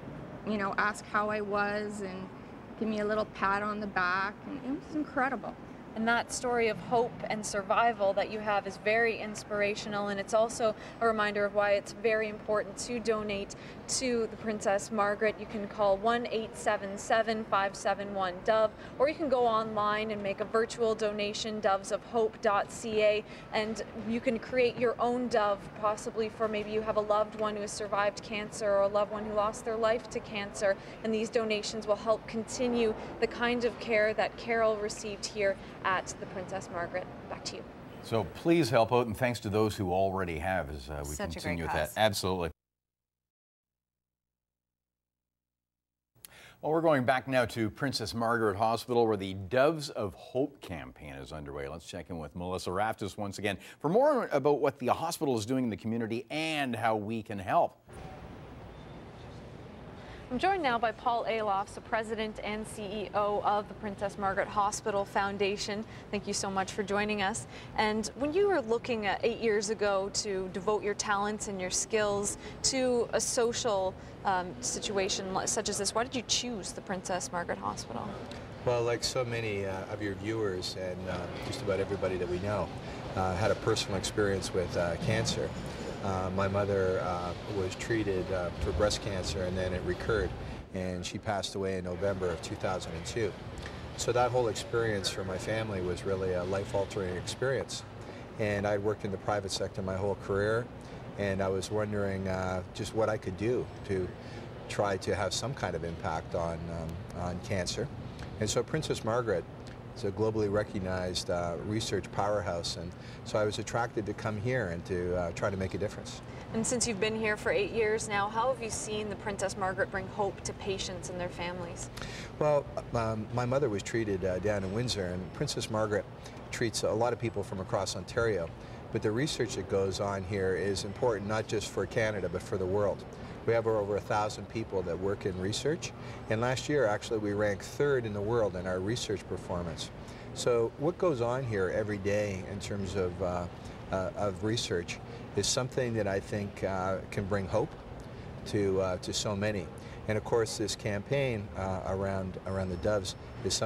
you know, ask how I was and give me a little pat on the back, and it was incredible. And that story of hope and survival that you have is very inspirational, and it's also a reminder of why it's very important to donate to the Princess Margaret. You can call 1-877-571-DOVE, or you can go online and make a virtual donation, dovesofhope.ca, and you can create your own dove, possibly for maybe you have a loved one who has survived cancer or a loved one who lost their life to cancer, and these donations will help continue the kind of care that Carol received here at the Princess Margaret. Back to you. So please help out, and thanks to those who already have as we Such continue a with great that. cause. Absolutely. Well, we're going back now to Princess Margaret Hospital, where the Doves of Hope campaign is underway. Let's check in with Melissa Raftis once again for more about what the hospital is doing in the community and how we can help. I'm joined now by Paul Alofs, the president and CEO of the Princess Margaret Hospital Foundation. Thank you so much for joining us. And when you were looking at 8 years ago to devote your talents and your skills to a social situation such as this, why did you choose the Princess Margaret Hospital? Well, like so many of your viewers and just about everybody that we know, had a personal experience with cancer. My mother was treated for breast cancer, and then it recurred, and she passed away in November of 2002. So that whole experience for my family was really a life-altering experience. And I'd worked in the private sector my whole career, and I was wondering just what I could do to try to have some kind of impact on cancer. And so Princess Margaret is a globally recognized research powerhouse, and so I was attracted to come here and to try to make a difference. And since you've been here for 8 years now, how have you seen the Princess Margaret bring hope to patients and their families? Well, my mother was treated down in Windsor, and Princess Margaret treats a lot of people from across Ontario, but the research that goes on here is important not just for Canada but for the world. We have over 1,000 people that work in research, and last year actually we ranked 3rd in the world in our research performance. So what goes on here every day in terms of research is something that I think can bring hope to so many. And of course this campaign around the doves is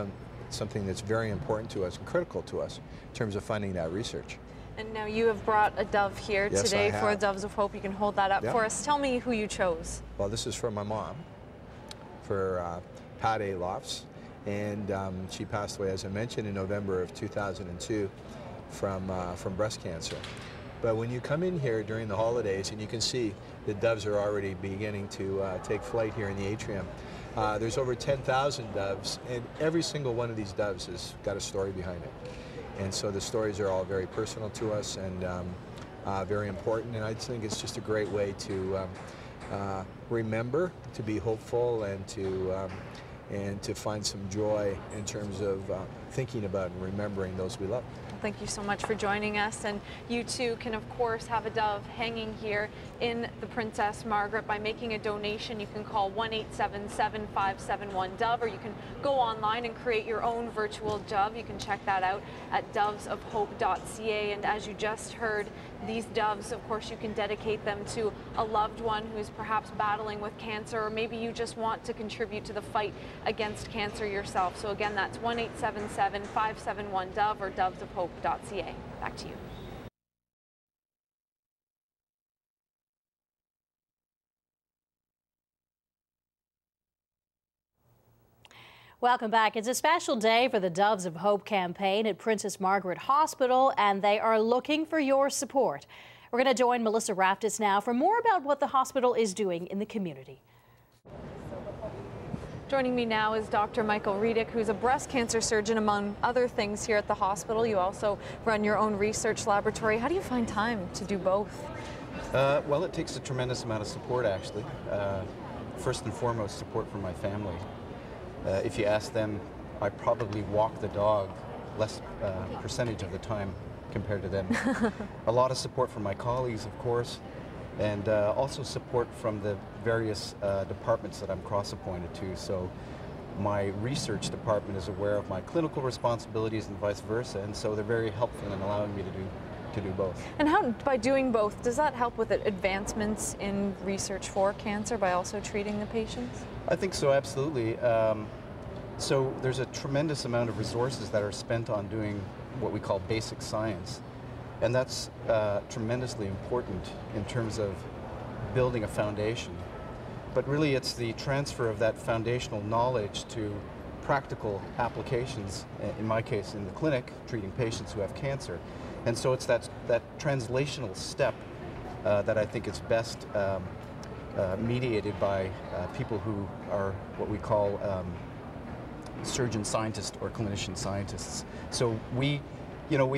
something that's very important to us and critical to us in terms of funding that research. And now you have brought a dove here today for Doves of Hope. You can hold that up for us. Tell me who you chose. Well, this is for my mom, for Pat Alofs, and she passed away, as I mentioned, in November of 2002 from breast cancer. But when you come in here during the holidays, and you can see the doves are already beginning to take flight here in the atrium, there's over 10,000 doves, and every single one of these doves has got a story behind it. And so the stories are all very personal to us and very important, and I think it's just a great way to remember, to be hopeful, and to find some joy in terms of thinking about and remembering those we love. Thank you so much for joining us, and you too can of course have a dove hanging here in the Princess Margaret by making a donation. You can call 1-877-571-DOVE, or you can go online and create your own virtual dove. You can check that out at dovesofhope.ca, and as you just heard, these doves, of course, you can dedicate them to a loved one who's perhaps battling with cancer, or maybe you just want to contribute to the fight against cancer yourself. So again, that's 1-877-571-DOVE or dovesofhope.ca. Back to you. Welcome back. It's a special day for the Doves of Hope campaign at Princess Margaret Hospital, and they are looking for your support. We're going to join Melissa Raftis now for more about what the hospital is doing in the community. Joining me now is Dr. Michael Redick, who's a breast cancer surgeon, among other things, here at the hospital. You also run your own research laboratory. How do you find time to do both? Well, it takes a tremendous amount of support, actually. First and foremost, support from my family. If you ask them, I probably walk the dog less percentage of the time compared to them. A lot of support from my colleagues, of course, and also support from the various departments that I'm cross-appointed to. So my research department is aware of my clinical responsibilities and vice versa, and so they're very helpful in allowing me to do both. And how, by doing both, does that help with advancements in research for cancer by also treating the patients? I think so, absolutely. So there's a tremendous amount of resources that are spent on doing what we call basic science. And that's tremendously important in terms of building a foundation. But really it's the transfer of that foundational knowledge to practical applications, in my case in the clinic, treating patients who have cancer. And so it's that translational step that I think is best mediated by people who are what we call surgeon scientists or clinician scientists. So we've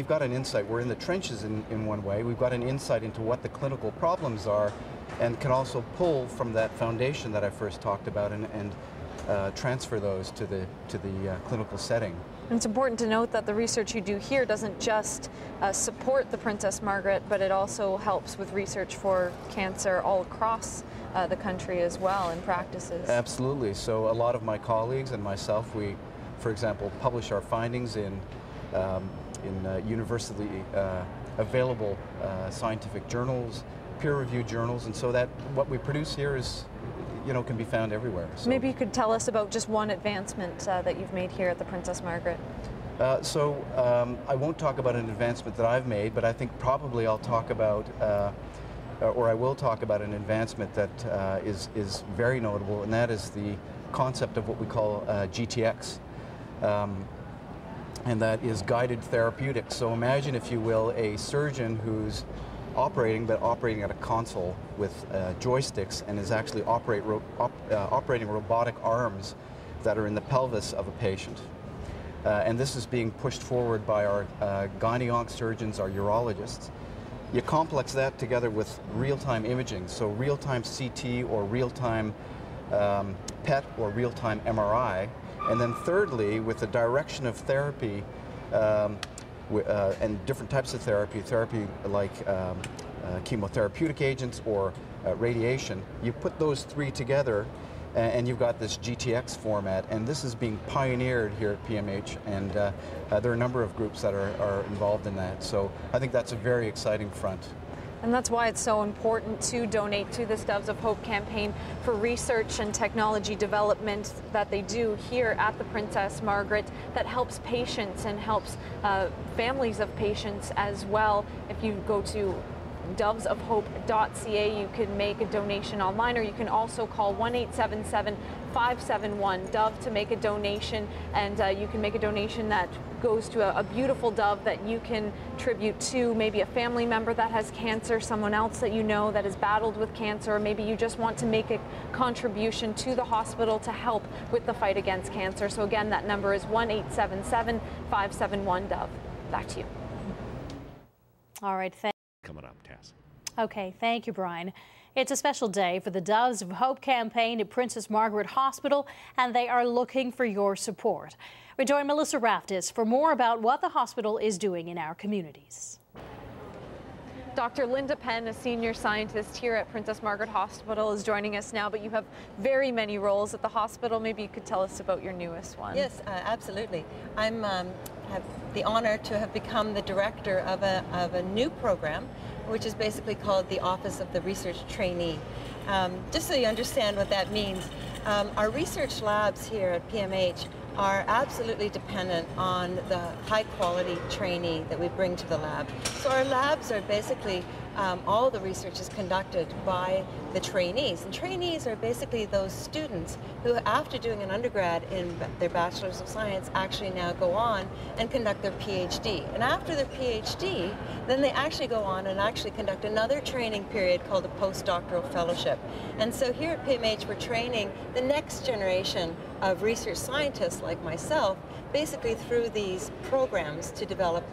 got an insight. We're in the trenches in one way. We've got an insight into what the clinical problems are and can also pull from that foundation that I first talked about and transfer those to the clinical setting. And it's important to note that the research you do here doesn't just support the Princess Margaret, but it also helps with research for cancer all across the country as well in practices. Absolutely. So a lot of my colleagues and myself, we, for example, publish our findings in university available scientific journals, peer-reviewed journals, and so that what we produce here is, can be found everywhere. So. Maybe you could tell us about just one advancement that you've made here at the Princess Margaret. I won't talk about an advancement that I've made, but I think probably I'll talk about, or I will talk about an advancement that is very notable, and that is the concept of what we call GTX. And that is guided therapeutics. So imagine, if you will, a surgeon who's operating at a console with joysticks and is actually operating robotic arms that are in the pelvis of a patient. And this is being pushed forward by our gynae-onc surgeons, our urologists. You complex that together with real-time imaging, so real-time CT or real-time PET or real-time MRI. And then thirdly, with the direction of therapy and different types of therapy like chemotherapeutic agents or radiation, you put those three together and you've got this GTX format, and this is being pioneered here at PMH, and there are a number of groups that are involved in that. So I think that's a very exciting front. And that's why it's so important to donate to this Doves of Hope campaign for research and technology development that they do here at the Princess Margaret that helps patients and helps families of patients as well. If you go to dovesofhope.ca, you can make a donation online, or you can also call 1-877-571-DOVE to make a donation, and you can make a donation that goes to a beautiful dove that you can tribute to maybe a family member that has cancer, someone else that you know that has battled with cancer, or maybe you just want to make a contribution to the hospital to help with the fight against cancer. So again, that number is 1-877-571-DOVE. Back to you. All right, coming up, Tess. Okay, thank you, Brian. It's a special day for the Doves of Hope campaign at Princess Margaret Hospital, and they are looking for your support. We join Melissa Raftis for more about what the hospital is doing in our communities. Dr. Linda Penn, a senior scientist here at Princess Margaret Hospital, is joining us now, but you have very many roles at the hospital. Maybe you could tell us about your newest one. Yes, absolutely. I'm have the honor to have become the director of a new program, which is basically called the Office of the Research Trainee. Just so you understand what that means, our research labs here at PMH are absolutely dependent on the high quality trainee that we bring to the lab. So our labs are basically, all the research is conducted by the trainees. And trainees are basically those students who, after doing an undergrad in their Bachelor's of Science, actually now go on and conduct their PhD. And after their PhD, then they actually go on and actually conduct another training period called a postdoctoral fellowship. And so here at PMH, we're training the next generation of research scientists like myself, basically through these programs to develop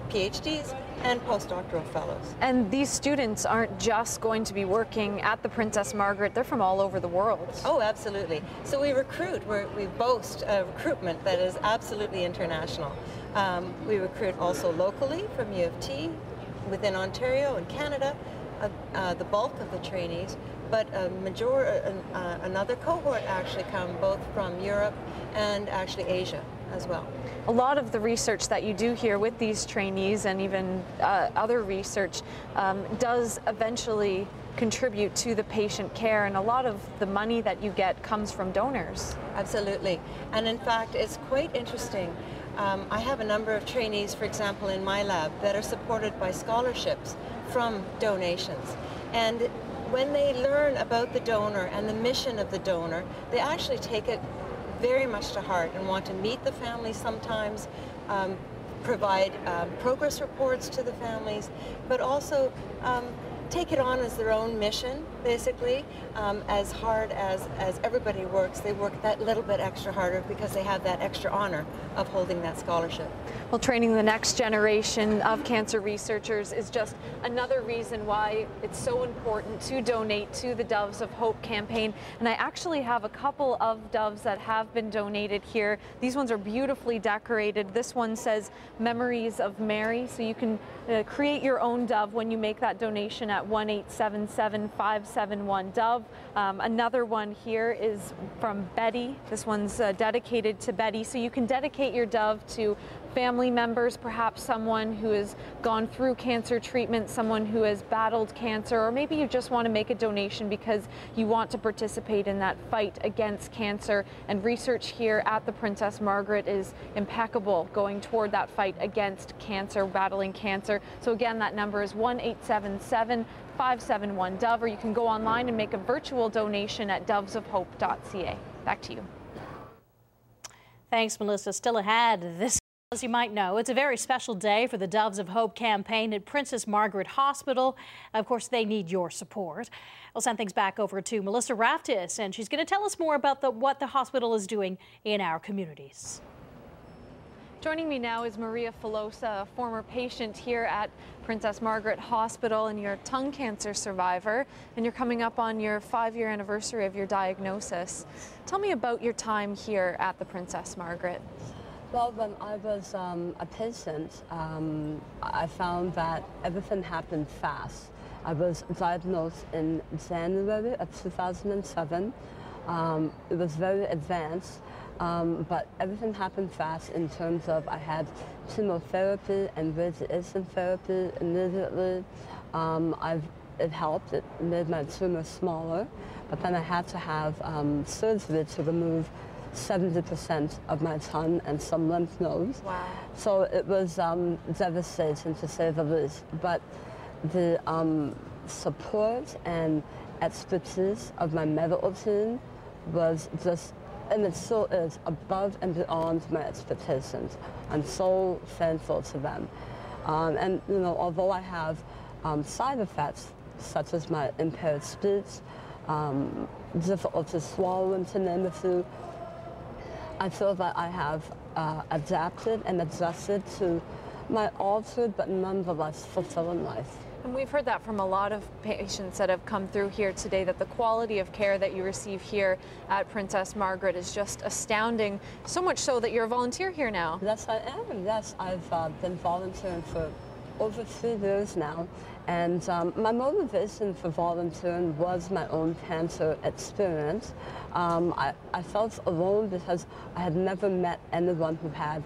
PhDs and postdoctoral fellows. And these students aren't just going to be working at the Princess Margaret, they're from all over the world. Oh, absolutely. So we recruit, we boast a recruitment that is absolutely international. We recruit also locally from U of T, within Ontario and Canada, the bulk of the trainees, but another cohort actually come both from Europe and actually Asia as well. A lot of the research that you do here with these trainees and even other research does eventually contribute to the patient care, and a lot of the money that you get comes from donors. Absolutely. And in fact, it's quite interesting. I have a number of trainees, for example, in my lab that are supported by scholarships from donations. And when they learn about the donor and the mission of the donor, they actually take it very much to heart and want to meet the families sometimes, provide progress reports to the families, but also take it on as their own mission, basically. As hard as everybody works, they work that little bit extra harder because they have that extra honor of holding that scholarship. Well, training the next generation of cancer researchers is just another reason why it's so important to donate to the Doves of Hope campaign. And I actually have a couple of doves that have been donated here. These ones are beautifully decorated. This one says Memories of Mary, so you can create your own dove when you make that donation at 1-877-571-DOVE. Another one here is from Betty. This one's dedicated to Betty, so you can dedicate your dove to family members, perhaps someone who has gone through cancer treatment, someone who has battled cancer, or maybe you just want to make a donation because you want to participate in that fight against cancer. And research here at the Princess Margaret is impeccable going toward that fight against cancer, battling cancer. So again, that number is 1-877-571-DOVE, or you can go online and make a virtual donation at dovesofhope.ca. Back to you. Thanks, Melissa. Still ahead, this, as you might know, it's a very special day for the Doves of Hope campaign at Princess Margaret Hospital. Of course, they need your support. We'll send things back over to Melissa Raftis, and she's going to tell us more about what the hospital is doing in our communities. Joining me now is Maria Filosa, a former patient here at Princess Margaret Hospital, and you're a tongue cancer survivor, and you're coming up on your 5-year anniversary of your diagnosis. Tell me about your time here at the Princess Margaret. Well, when I was a patient, I found that everything happened fast. I was diagnosed in January of 2007. It was very advanced. But everything happened fast in terms of I had chemotherapy and radiation therapy immediately. It helped. It made my tumor smaller. But then I had to have surgery to remove 70% of my tongue and some lymph nodes. Wow. So it was devastating, to say the least. But the support and expertise of my medical team was just, and it still is, above and beyond my expectations. I'm so thankful to them. And you know, although I have side effects such as my impaired speech, difficulty swallowing, to name a few, I feel that I have adapted and adjusted to my altered but nonetheless fulfilling life. And we've heard that from a lot of patients that have come through here today, that the quality of care that you receive here at Princess Margaret is just astounding, so much so that you're a volunteer here now. Yes, I am. Yes, I've been volunteering for over 3 years now. And my motivation for volunteering was my own cancer experience. I felt alone because I had never met anyone who had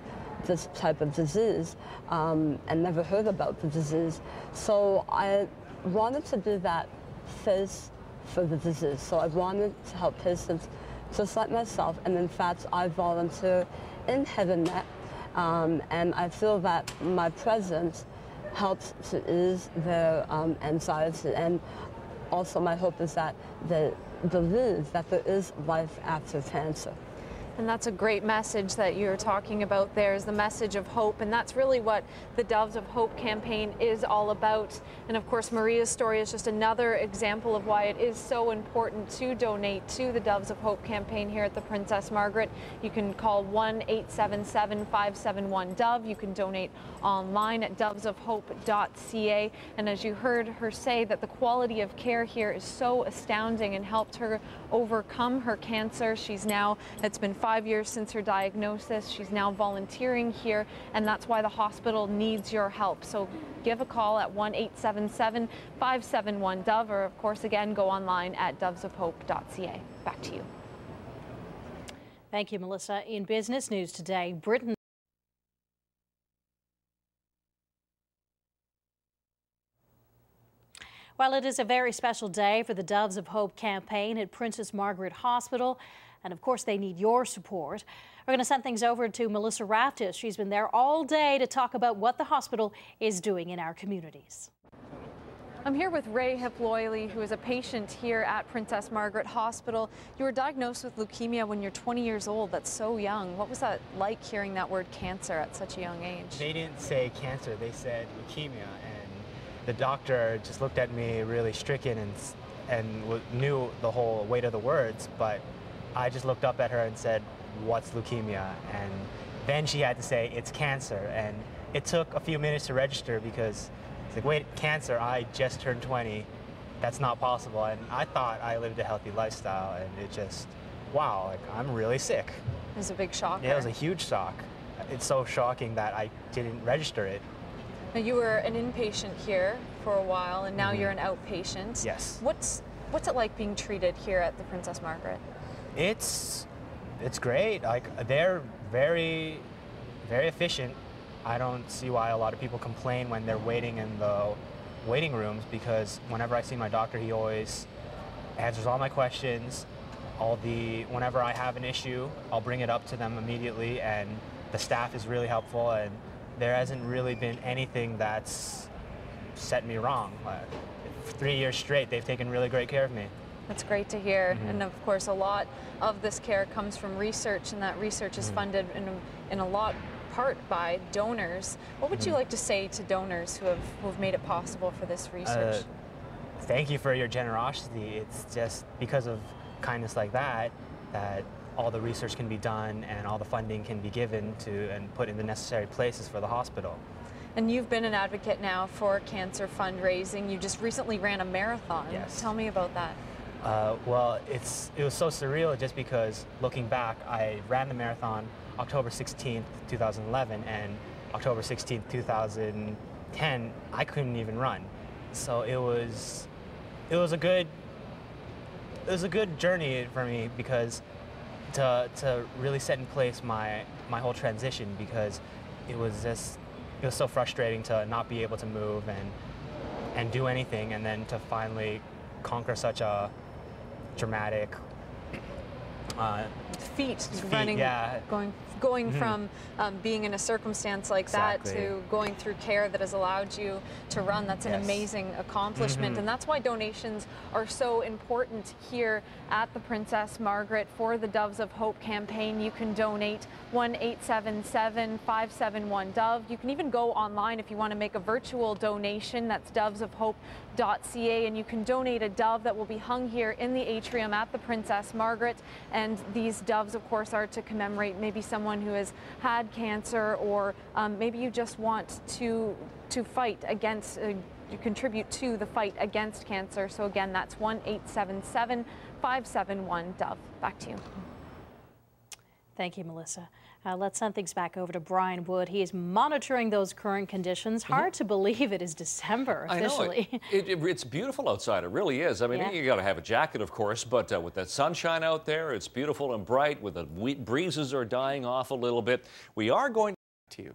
this type of disease and never heard about the disease. So I wanted to be that face for the disease. So I wanted to help patients just like myself. And in fact, I volunteer in head and neck. And I feel that my presence helps to ease their anxiety. And also my hope is that they believe that there is life after cancer. And that's a great message that you're talking about there, is the message of hope. And that's really what the Doves of Hope campaign is all about. And of course, Maria's story is just another example of why it is so important to donate to the Doves of Hope campaign here at the Princess Margaret. You can call 1-877-571-DOVE. You can donate online at dovesofhope.ca. And as you heard her say, that the quality of care here is so astounding and helped her overcome her cancer. She's now, it's been 5 years since her diagnosis. She's now volunteering here, and that's why the hospital needs your help. So give a call at 1-877-571-DOVE, or of course, again, go online at dovesofhope.ca. Back to you. Thank you, Melissa. In business news today, Britain Well, it is a very special day for the Doves of Hope campaign at Princess Margaret Hospital. And of course, they need your support. We're going to send things over to Melissa Raftis. She's been there all day to talk about what the hospital is doing in our communities. I'm here with Ray Hiploily, who is a patient here at Princess Margaret Hospital. You were diagnosed with leukemia when you're 20 years old. That's so young. What was that like, hearing that word cancer at such a young age? They didn't say cancer, they said leukemia. And the doctor just looked at me really stricken and knew the whole weight of the words, but I just looked up at her and said, "What's leukemia?" And then she had to say, "It's cancer." And it took a few minutes to register because it's like, wait, cancer, I just turned 20. That's not possible. And I thought I lived a healthy lifestyle, and it just, wow, like, I'm really sick. It was a big shock. Yeah, it was a huge shock. It's so shocking that I didn't register it. Now, you were an inpatient here for a while, and now you're an outpatient. Yes. What's it like being treated here at the Princess Margaret? It's great. Like, they're very, very efficient. I don't see why a lot of people complain when they're waiting in the waiting rooms, because whenever I see my doctor, he always answers all my questions. Whenever I have an issue, I'll bring it up to them immediately, and the staff is really helpful, and there hasn't really been anything that's set me wrong. 3 years straight, they've taken really great care of me. That's great to hear. And of course, a lot of this care comes from research, and that research is funded in a lot part by donors. What would you like to say to donors who have made it possible for this research? Thank you for your generosity. It's just because of kindness like that that all the research can be done and all the funding can be given to and put in the necessary places for the hospital. And you've been an advocate now for cancer fundraising. You just recently ran a marathon. Yes. Tell me about that. Well, it was so surreal just because, looking back, I ran the marathon October 16th, 2011, and October 16th, 2010, I couldn't even run. So it was a good journey for me, because to really set in place my whole transition, because it was so frustrating to not be able to move and do anything, and then to finally conquer such a dramatic feat, running, yeah. going from being in a circumstance like that to going through care that has allowed you to run. That's an amazing accomplishment, and that's why donations are so important here at the Princess Margaret. For the Doves of Hope campaign, you can donate 1-877-571-DOVE. You can even go online if you want to make a virtual donation. That's dovesofhope.ca, and you can donate a dove that will be hung here in the atrium at the Princess Margaret. And these doves, of course, are to commemorate maybe someone who has had cancer, or maybe you just want to fight against, you contribute to the fight against cancer. So again, that's 1-877-571-DOVE. Back to you. Thank you, Melissa. Let's send things back over to Brian Wood. He is monitoring those current conditions. Hard to believe it is December officially. I know. It's beautiful outside. It really is. I mean, you got to have a jacket, of course, but with that sunshine out there, it's beautiful and bright. With the breezes are dying off a little bit. We are going to you.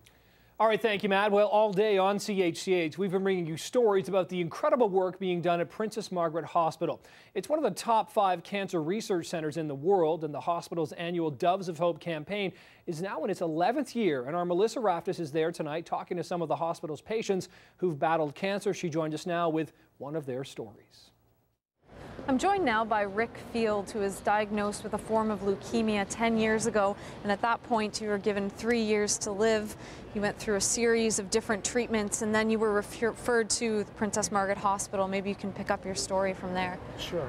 All right, thank you, Matt. Well, all day on CHCH, we've been bringing you stories about the incredible work being done at Princess Margaret Hospital. It's one of the top 5 cancer research centers in the world, and the hospital's annual Doves of Hope campaign is now in its 11th year. And our Melissa Raftis is there tonight talking to some of the hospital's patients who've battled cancer. She joined us now with one of their stories. I'm joined now by Rick Field, who was diagnosed with a form of leukemia 10 years ago, and at that point you were given 3 years to live. You went through a series of different treatments, and then you were referred to the Princess Margaret Hospital. Maybe you can pick up your story from there. Sure.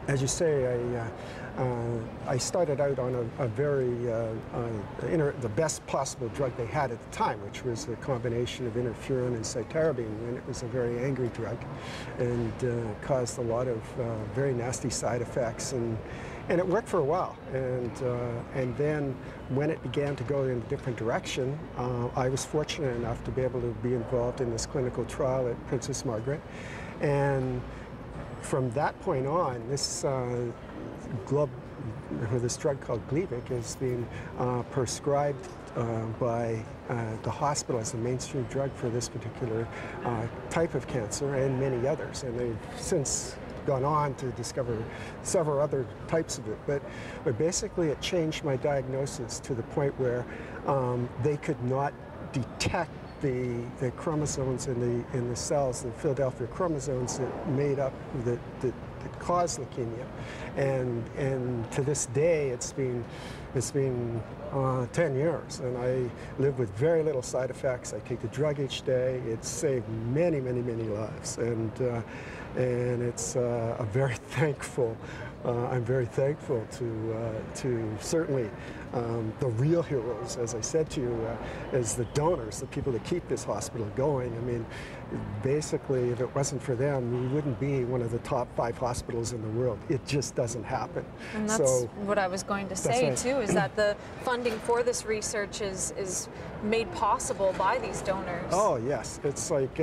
As you say, I started out on a very, the best possible drug they had at the time, which was a combination of interferon and cytarabine, and it was a very angry drug and caused a lot of very nasty side effects. And it worked for a while. And then when it began to go in a different direction, I was fortunate enough to be able to be involved in this clinical trial at Princess Margaret. And from that point on, this this drug called Gleevec is being prescribed by the hospital as a mainstream drug for this particular type of cancer and many others. And they've since gone on to discover several other types of it. But basically it changed my diagnosis to the point where they could not detect the chromosomes in the cells, the Philadelphia chromosomes that made up that cause leukemia, and to this day it's been 10 years, and I live with very little side effects. I take the drug each day. It's saved many lives, and it's a very thankful. I'm very thankful to certainly the real heroes, as I said to you, as the donors, the people that keep this hospital going. I mean, basically, if it wasn't for them, we wouldn't be one of the top 5 hospitals in the world. It just doesn't happen. And that's what I was going to say, right, too, is that the funding for this research is made possible by these donors. Oh, yes. It's like,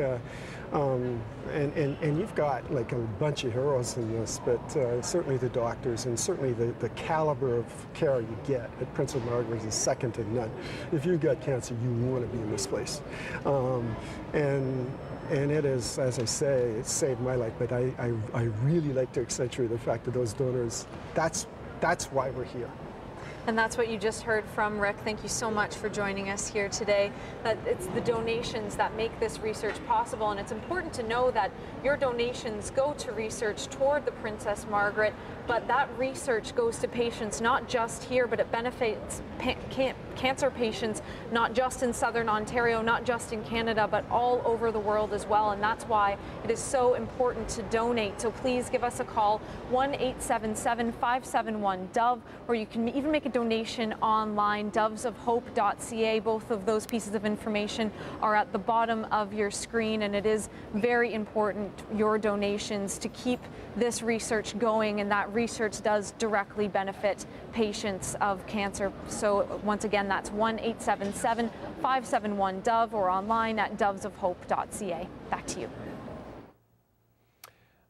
and you've got like a bunch of heroes in this, but certainly the doctors and certainly the caliber of care you get at Princess Margaret is second to none. If you've got cancer, you want to be in this place. And it is, as I say, it saved my life, but I really like to accentuate the fact that those donors, that's why we're here. And that's what you just heard from Rick. Thank you so much for joining us here today. That it's the donations that make this research possible, and it's important to know that your donations go to research toward the Princess Margaret, but that research goes to patients not just here, but it benefits cancer patients not just in Southern Ontario, not just in Canada, but all over the world as well. And that's why it is so important to donate. So please give us a call, 1-877-571-DOVE, or you can even make a donation online, dovesofhope.ca. Both of those pieces of information are at the bottom of your screen, and it is very important, your donations, to keep this research going, and that research does directly benefit patients of cancer. So once again, that's 1-877-571-DOVE or online at dovesofhope.ca. Back to you.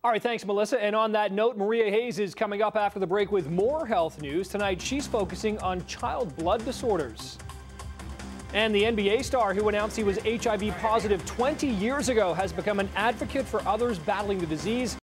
All right, thanks, Melissa. And on that note, Maria Hayes is coming up after the break with more health news. Tonight, she's focusing on child blood disorders. And the NBA star who announced he was HIV positive 20 years ago has become an advocate for others battling the disease.